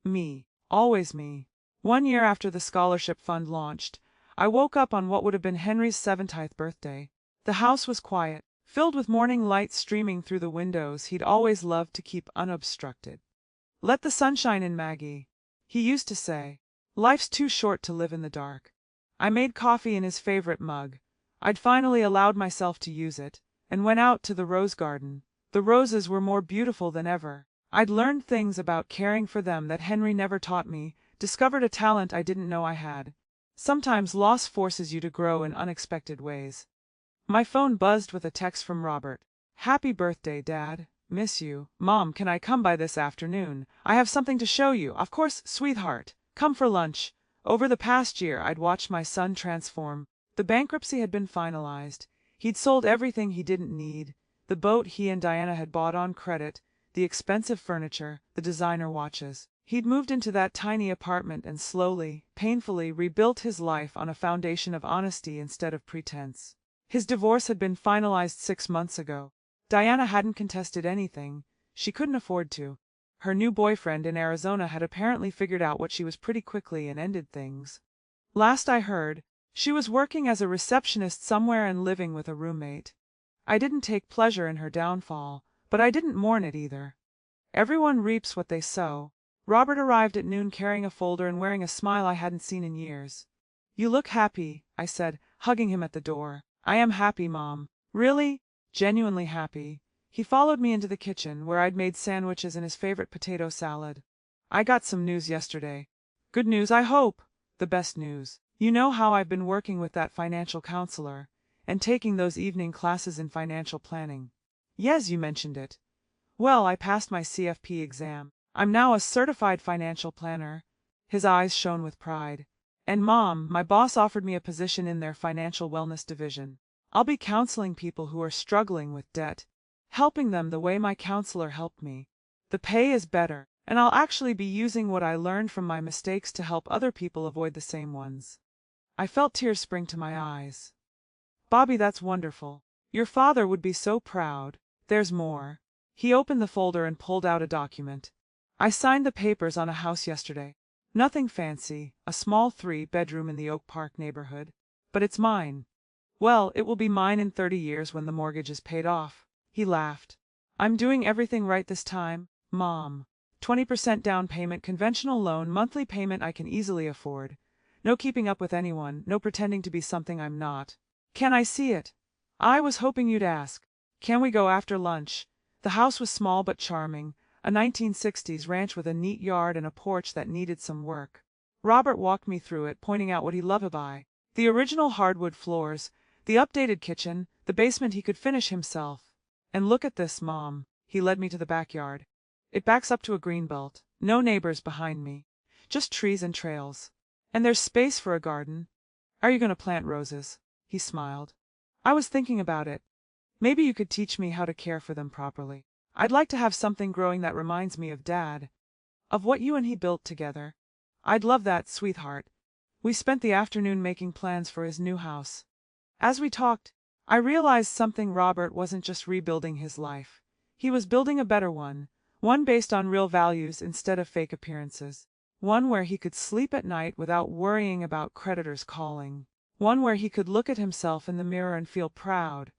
Speaker 1: Me. Always me. 1 year after the scholarship fund launched, I woke up on what would have been Henry's 70th birthday. The house was quiet, filled with morning light streaming through the windows he'd always loved to keep unobstructed. Let the sunshine in, Maggie, He used to say, "Life's too short to live in the dark." I made coffee in his favorite mug. I'd finally allowed myself to use it, and went out to the rose garden. The roses were more beautiful than ever. I'd learned things about caring for them that Henry never taught me, discovered a talent I didn't know I had. Sometimes loss forces you to grow in unexpected ways. My phone buzzed with a text from Robert. "Happy birthday, Dad. Miss you. Mom, can I come by this afternoon? I have something to show you. Of course, sweetheart. Come for lunch." Over the past year, I'd watched my son transform. The bankruptcy had been finalized. He'd sold everything he didn't need: the boat he and Diana had bought on credit, the expensive furniture, the designer watches. He'd moved into that tiny apartment and slowly, painfully rebuilt his life on a foundation of honesty instead of pretense. His divorce had been finalized 6 months ago. Diana hadn't contested anything. She couldn't afford to. Her new boyfriend in Arizona had apparently figured out what she was pretty quickly and ended things. Last I heard, she was working as a receptionist somewhere and living with a roommate. I didn't take pleasure in her downfall, but I didn't mourn it either. Everyone reaps what they sow. Robert arrived at noon carrying a folder and wearing a smile I hadn't seen in years. "You look happy," I said, hugging him at the door. "I am happy, Mom. Really, genuinely happy." He followed me into the kitchen, where I'd made sandwiches and his favorite potato salad. "I got some news yesterday." "Good news, I hope." "The best news. You know how I've been working with that financial counselor, and taking those evening classes in financial planning." "Yes, you mentioned it." "Well, I passed my CFP exam. I'm now a certified financial planner." His eyes shone with pride. "And Mom, my boss offered me a position in their financial wellness division. I'll be counseling people who are struggling with debt, helping them the way my counselor helped me. The pay is better, and I'll actually be using what I learned from my mistakes to help other people avoid the same ones." I felt tears spring to my eyes. "Bobby, that's wonderful. Your father would be so proud. There's more." He opened the folder and pulled out a document. "I signed the papers on a house yesterday. Nothing fancy, a small 3-bedroom in the Oak Park neighborhood. But it's mine. Well, it will be mine in 30 years when the mortgage is paid off." He laughed. "I'm doing everything right this time, Mom. 20% down payment, conventional loan, monthly payment I can easily afford. No keeping up with anyone, no pretending to be something I'm not." "Can I see it?" "I was hoping you'd ask." "Can we go after lunch?" The house was small but charming, a 1960s ranch with a neat yard and a porch that needed some work. Robert walked me through it, pointing out what he loved about it. The original hardwood floors, the updated kitchen, the basement he could finish himself. "And look at this, Mom." He led me to the backyard. "It backs up to a greenbelt. No neighbors behind me. Just trees and trails. And there's space for a garden." "Are you going to plant roses?" He smiled. "I was thinking about it. Maybe you could teach me how to care for them properly. I'd like to have something growing that reminds me of Dad, of what you and he built together." "I'd love that, sweetheart." We spent the afternoon making plans for his new house. As we talked, I realized something: Robert wasn't just rebuilding his life. He was building a better one based on real values instead of fake appearances. One where he could sleep at night without worrying about creditors calling. One where he could look at himself in the mirror and feel proud.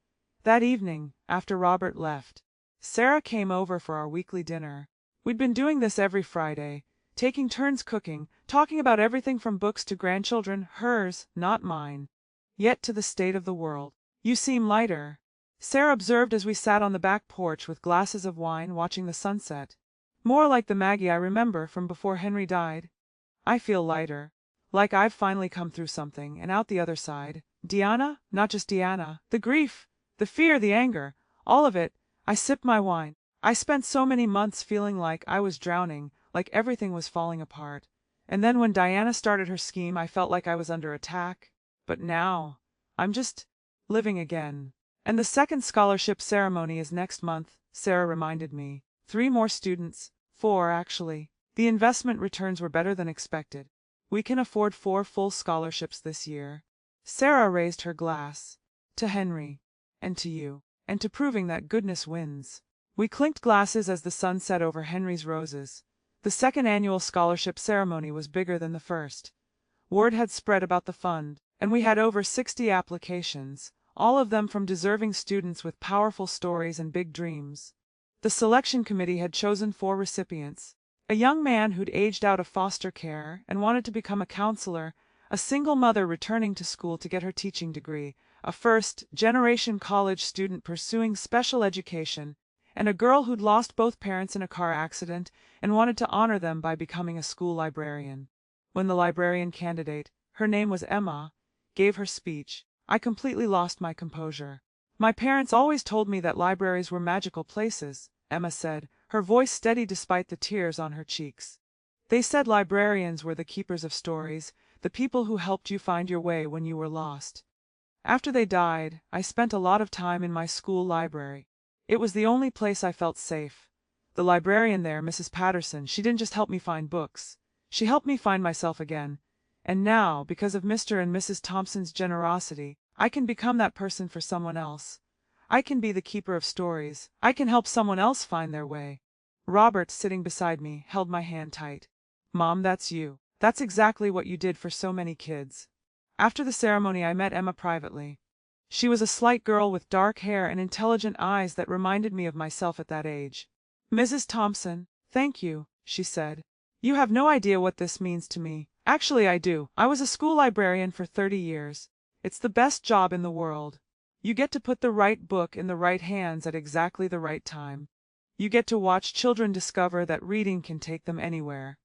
Speaker 1: That evening, after Robert left, Sarah came over for our weekly dinner. We'd been doing this every Friday, taking turns cooking, talking about everything from books to grandchildren, hers, not mine. Yet to the state of the world. "You seem lighter," Sarah observed as we sat on the back porch with glasses of wine watching the sunset. "More like the Maggie I remember from before Henry died." "I feel lighter. Like I've finally come through something and out the other side. Deanna, not just Deanna. The grief, the fear, the anger, all of it." I sipped my wine. I spent so many months feeling like I was drowning, like everything was falling apart. And then when Diana started her scheme, I felt like I was under attack. But now, I'm just living again. "And the second scholarship ceremony is next month," Sarah reminded me. 3 more students. 4, actually. The investment returns were better than expected. We can afford 4 full scholarships this year. Sarah raised her glass. "To Henry. And to you. And to proving that goodness wins." We clinked glasses as the sun set over Henry's roses. The second annual scholarship ceremony was bigger than the first. Word had spread about the fund, and we had over 60 applications, all of them from deserving students with powerful stories and big dreams. The selection committee had chosen 4 recipients. A young man who'd aged out of foster care and wanted to become a counselor, a single mother returning to school to get her teaching degree, a first-generation college student pursuing special education, and a girl who'd lost both parents in a car accident and wanted to honor them by becoming a school librarian. When the librarian candidate, her name was Emma, gave her speech, I completely lost my composure. My parents always told me that libraries were magical places, Emma said, her voice steady despite the tears on her cheeks. They said librarians were the keepers of stories, the people who helped you find your way when you were lost. After they died, I spent a lot of time in my school library. It was the only place I felt safe. The librarian there, Mrs. Patterson, she didn't just help me find books. She helped me find myself again. And now, because of Mr. and Mrs. Thompson's generosity, I can become that person for someone else. I can be the keeper of stories. I can help someone else find their way. Robert, sitting beside me, held my hand tight. Mom, that's you. That's exactly what you did for so many kids. After the ceremony, I met Emma privately. She was a slight girl with dark hair and intelligent eyes that reminded me of myself at that age. Mrs. Thompson, thank you, she said. You have no idea what this means to me. Actually, I do. I was a school librarian for 30 years. It's the best job in the world. You get to put the right book in the right hands at exactly the right time. You get to watch children discover that reading can take them anywhere.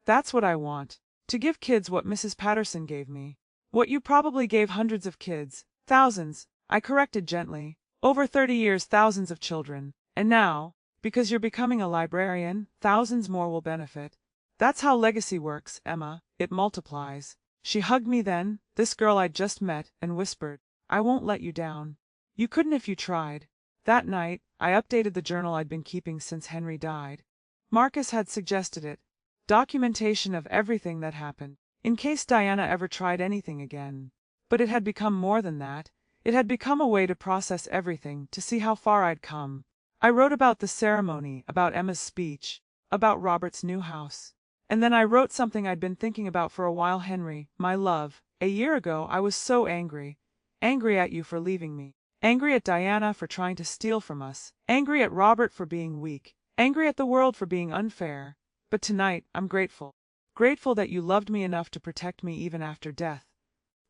Speaker 1: That's what I want. To give kids what Mrs. Patterson gave me. What you probably gave hundreds of kids. Thousands, I corrected gently. Over 30 years, thousands of children. And now, because you're becoming a librarian, thousands more will benefit. That's how legacy works, Emma. It multiplies. She hugged me then, this girl I'd just met, and whispered, I won't let you down. You couldn't if you tried. That night, I updated the journal I'd been keeping since Henry died. Marcus had suggested it. Documentation of everything that happened, in case Diana ever tried anything again. But it had become more than that. It had become a way to process everything, to see how far I'd come. I wrote about the ceremony, about Emma's speech, about Robert's new house. And then I wrote something I'd been thinking about for a while. Henry, my love, a year ago I was so angry. Angry at you for leaving me. Angry at Diana for trying to steal from us. Angry at Robert for being weak. Angry at the world for being unfair. But tonight, I'm grateful. Grateful that you loved me enough to protect me even after death.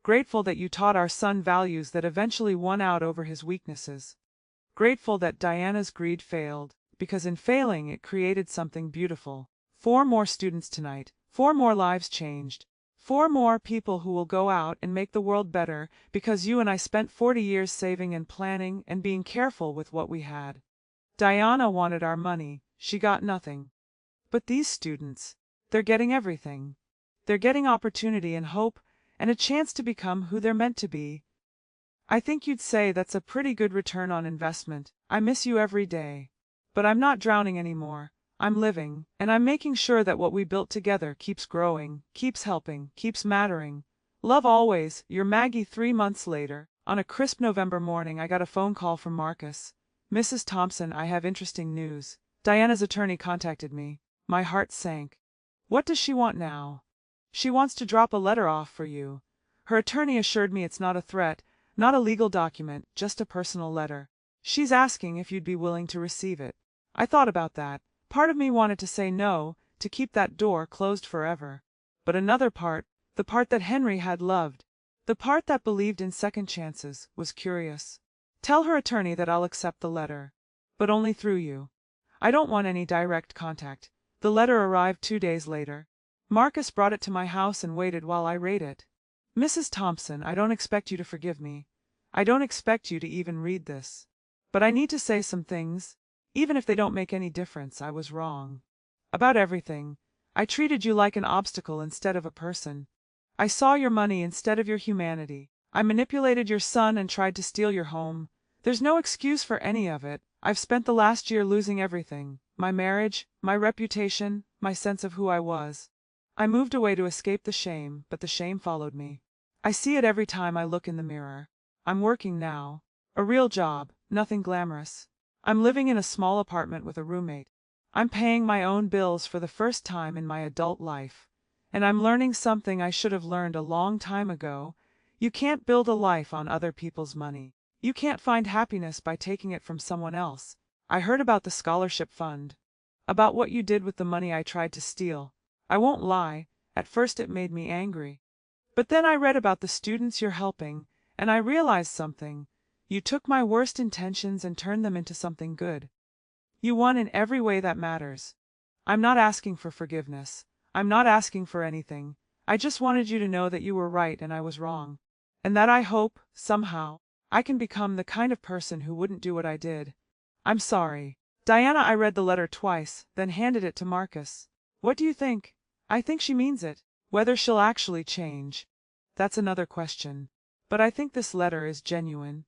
Speaker 1: Grateful that you taught our son values that eventually won out over his weaknesses. Grateful that Diana's greed failed, because in failing it created something beautiful. 4 more students tonight, 4 more lives changed. 4 more people who will go out and make the world better because you and I spent 40 years saving and planning and being careful with what we had. Diana wanted our money, she got nothing. But these students, they're getting everything. They're getting opportunity and hope and a chance to become who they're meant to be. I think you'd say that's a pretty good return on investment. I miss you every day. But I'm not drowning anymore. I'm living, and I'm making sure that what we built together keeps growing, keeps helping, keeps mattering. Love always, your Maggie. 3 months later, on a crisp November morning, I got a phone call from Marcus. Mrs. Thompson, I have interesting news. Diana's attorney contacted me. My heart sank. What does she want now? She wants to drop a letter off for you. Her attorney assured me it's not a threat, not a legal document, just a personal letter. She's asking if you'd be willing to receive it. I thought about that. Part of me wanted to say no, to keep that door closed forever. But another part, the part that Henry had loved, the part that believed in second chances, was curious. Tell her attorney that I'll accept the letter. But only through you. I don't want any direct contact. The letter arrived 2 days later. Marcus brought it to my house and waited while I read it. Mrs. Thompson, I don't expect you to forgive me. I don't expect you to even read this. But I need to say some things. Even if they don't make any difference, I was wrong. About everything. I treated you like an obstacle instead of a person. I saw your money instead of your humanity. I manipulated your son and tried to steal your home. There's no excuse for any of it. I've spent the last year losing everything. My marriage, my reputation, my sense of who I was. I moved away to escape the shame, but the shame followed me. I see it every time I look in the mirror. I'm working now. A real job, nothing glamorous. I'm living in a small apartment with a roommate. I'm paying my own bills for the first time in my adult life. And I'm learning something I should have learned a long time ago. You can't build a life on other people's money. You can't find happiness by taking it from someone else. I heard about the scholarship fund. about what you did with the money I tried to steal. I won't lie, at first it made me angry. But then I read about the students you're helping, and I realized something. You took my worst intentions and turned them into something good. You won in every way that matters. I'm not asking for forgiveness. I'm not asking for anything. I just wanted you to know that you were right and I was wrong. And that I hope, somehow, I can become the kind of person who wouldn't do what I did. I'm sorry. Diana, I read the letter twice, then handed it to Marcus. What do you think? I think she means it. Whether she'll actually change, that's another question. But I think this letter is genuine.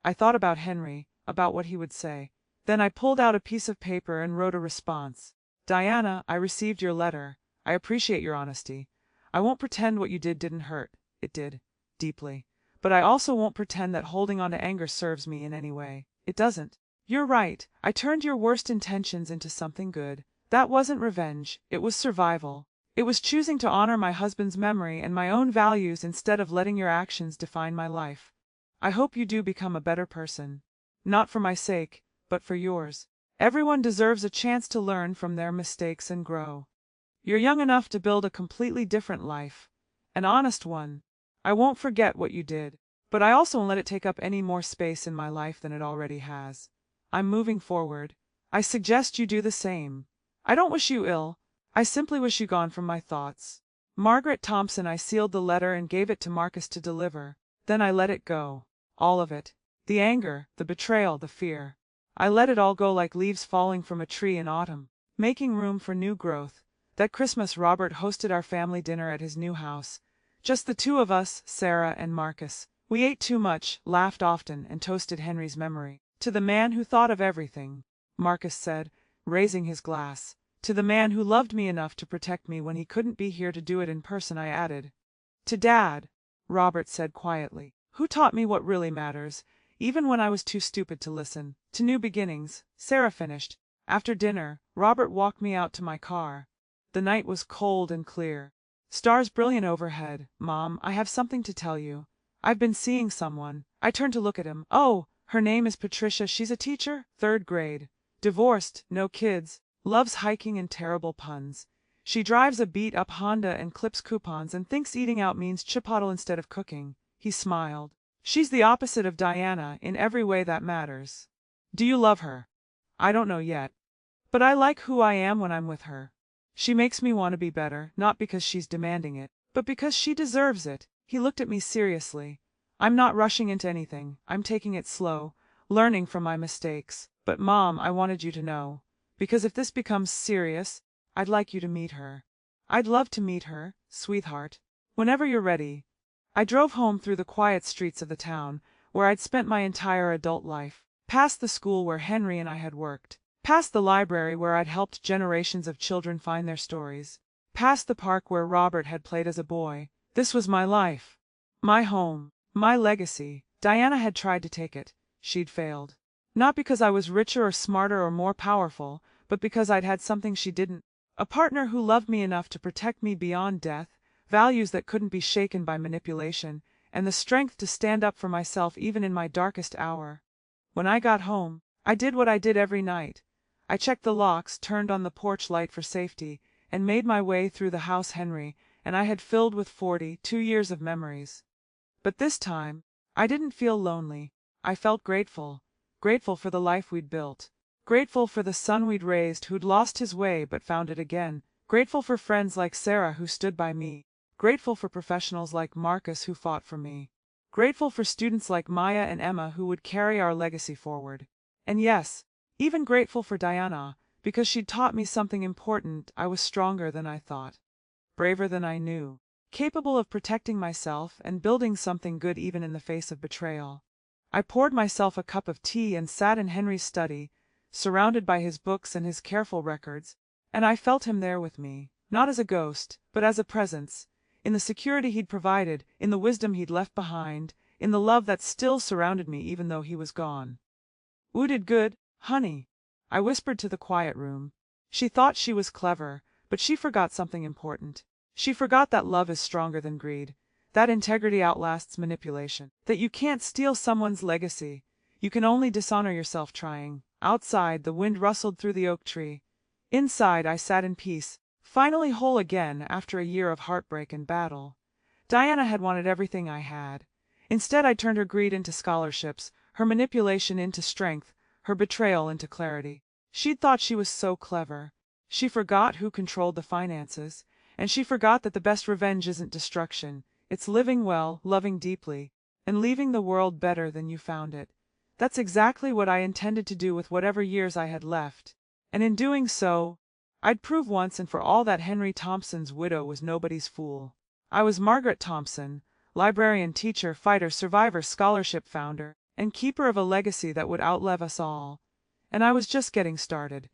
Speaker 1: I thought about Henry, about what he would say. Then I pulled out a piece of paper and wrote a response. Diana, I received your letter. I appreciate your honesty. I won't pretend what you did didn't hurt. It did. Deeply. But I also won't pretend that holding on to anger serves me in any way. It doesn't. You're right. I turned your worst intentions into something good. That wasn't revenge. It was survival. It was choosing to honor my husband's memory and my own values instead of letting your actions define my life. I hope you do become a better person. Not for my sake, but for yours. Everyone deserves a chance to learn from their mistakes and grow. You're young enough to build a completely different life. An honest one. I won't forget what you did, but I also won't let it take up any more space in my life than it already has. I'm moving forward. I suggest you do the same. I don't wish you ill. I simply wish you gone from my thoughts. Margaret Thompson. I sealed the letter and gave it to Marcus to deliver. Then I let it go. All of it. The anger, the betrayal, the fear. I let it all go like leaves falling from a tree in autumn, making room for new growth. That Christmas Robert hosted our family dinner at his new house. Just the two of us, Sarah and Marcus. We ate too much, laughed often, and toasted Henry's memory. To the man who thought of everything, Marcus said, raising his glass. To the man who loved me enough to protect me when he couldn't be here to do it in person, I added. To Dad, Robert said quietly, who taught me what really matters, even when I was too stupid to listen. To new beginnings, Sarah finished. After dinner, Robert walked me out to my car. The night was cold and clear. Stars brilliant overhead. Mom, I have something to tell you. I've been seeing someone. I turned to look at him. Oh, her name is Patricia. She's a teacher, 3rd grade. Divorced, no kids, loves hiking and terrible puns. She drives a beat-up Honda and clips coupons and thinks eating out means chipotle instead of cooking. He smiled. She's the opposite of Diana in every way that matters. Do you love her? I don't know yet. But I like who I am when I'm with her. She makes me want to be better, not because she's demanding it, but because she deserves it. He looked at me seriously. I'm not rushing into anything. I'm taking it slow, learning from my mistakes. But Mom, I wanted you to know. Because if this becomes serious, I'd like you to meet her. I'd love to meet her, sweetheart. Whenever you're ready. I drove home through the quiet streets of the town, where I'd spent my entire adult life, past the school where Henry and I had worked, past the library where I'd helped generations of children find their stories, past the park where Robert had played as a boy. This was my life. My home. My legacy. Diana had tried to take it. She'd failed. Not because I was richer or smarter or more powerful, but because I'd had something she didn't. A partner who loved me enough to protect me beyond death, values that couldn't be shaken by manipulation, and the strength to stand up for myself even in my darkest hour. When I got home, I did what I did every night. I checked the locks, turned on the porch light for safety, and made my way through the house Henry and I had filled with 42 years of memories. But this time, I didn't feel lonely. I felt grateful. Grateful for the life we'd built. Grateful for the son we'd raised who'd lost his way but found it again. Grateful for friends like Sarah who stood by me. Grateful for professionals like Marcus who fought for me. Grateful for students like Maya and Emma who would carry our legacy forward. And yes, even grateful for Diana, because she'd taught me something important. I was stronger than I thought. Braver than I knew. Capable of protecting myself and building something good even in the face of betrayal. I poured myself a cup of tea and sat in Henry's study, surrounded by his books and his careful records, and I felt him there with me, not as a ghost, but as a presence, in the security he'd provided, in the wisdom he'd left behind, in the love that still surrounded me even though he was gone. "Oo did good, honey," I whispered to the quiet room. She thought she was clever, but she forgot something important. She forgot that love is stronger than greed, that integrity outlasts manipulation, that you can't steal someone's legacy, you can only dishonor yourself trying. Outside, the wind rustled through the oak tree. Inside, I sat in peace, finally whole again after a year of heartbreak and battle. Diana had wanted everything I had. Instead, I turned her greed into scholarships, her manipulation into strength, her betrayal into clarity. She'd thought she was so clever. She forgot who controlled the finances, and she forgot that the best revenge isn't destruction, it's living well, loving deeply, and leaving the world better than you found it. That's exactly what I intended to do with whatever years I had left. And in doing so, I'd prove once and for all that Henry Thompson's widow was nobody's fool. I was Margaret Thompson, librarian, teacher, fighter, survivor, scholarship founder, and keeper of a legacy that would outlive us all. And I was just getting started.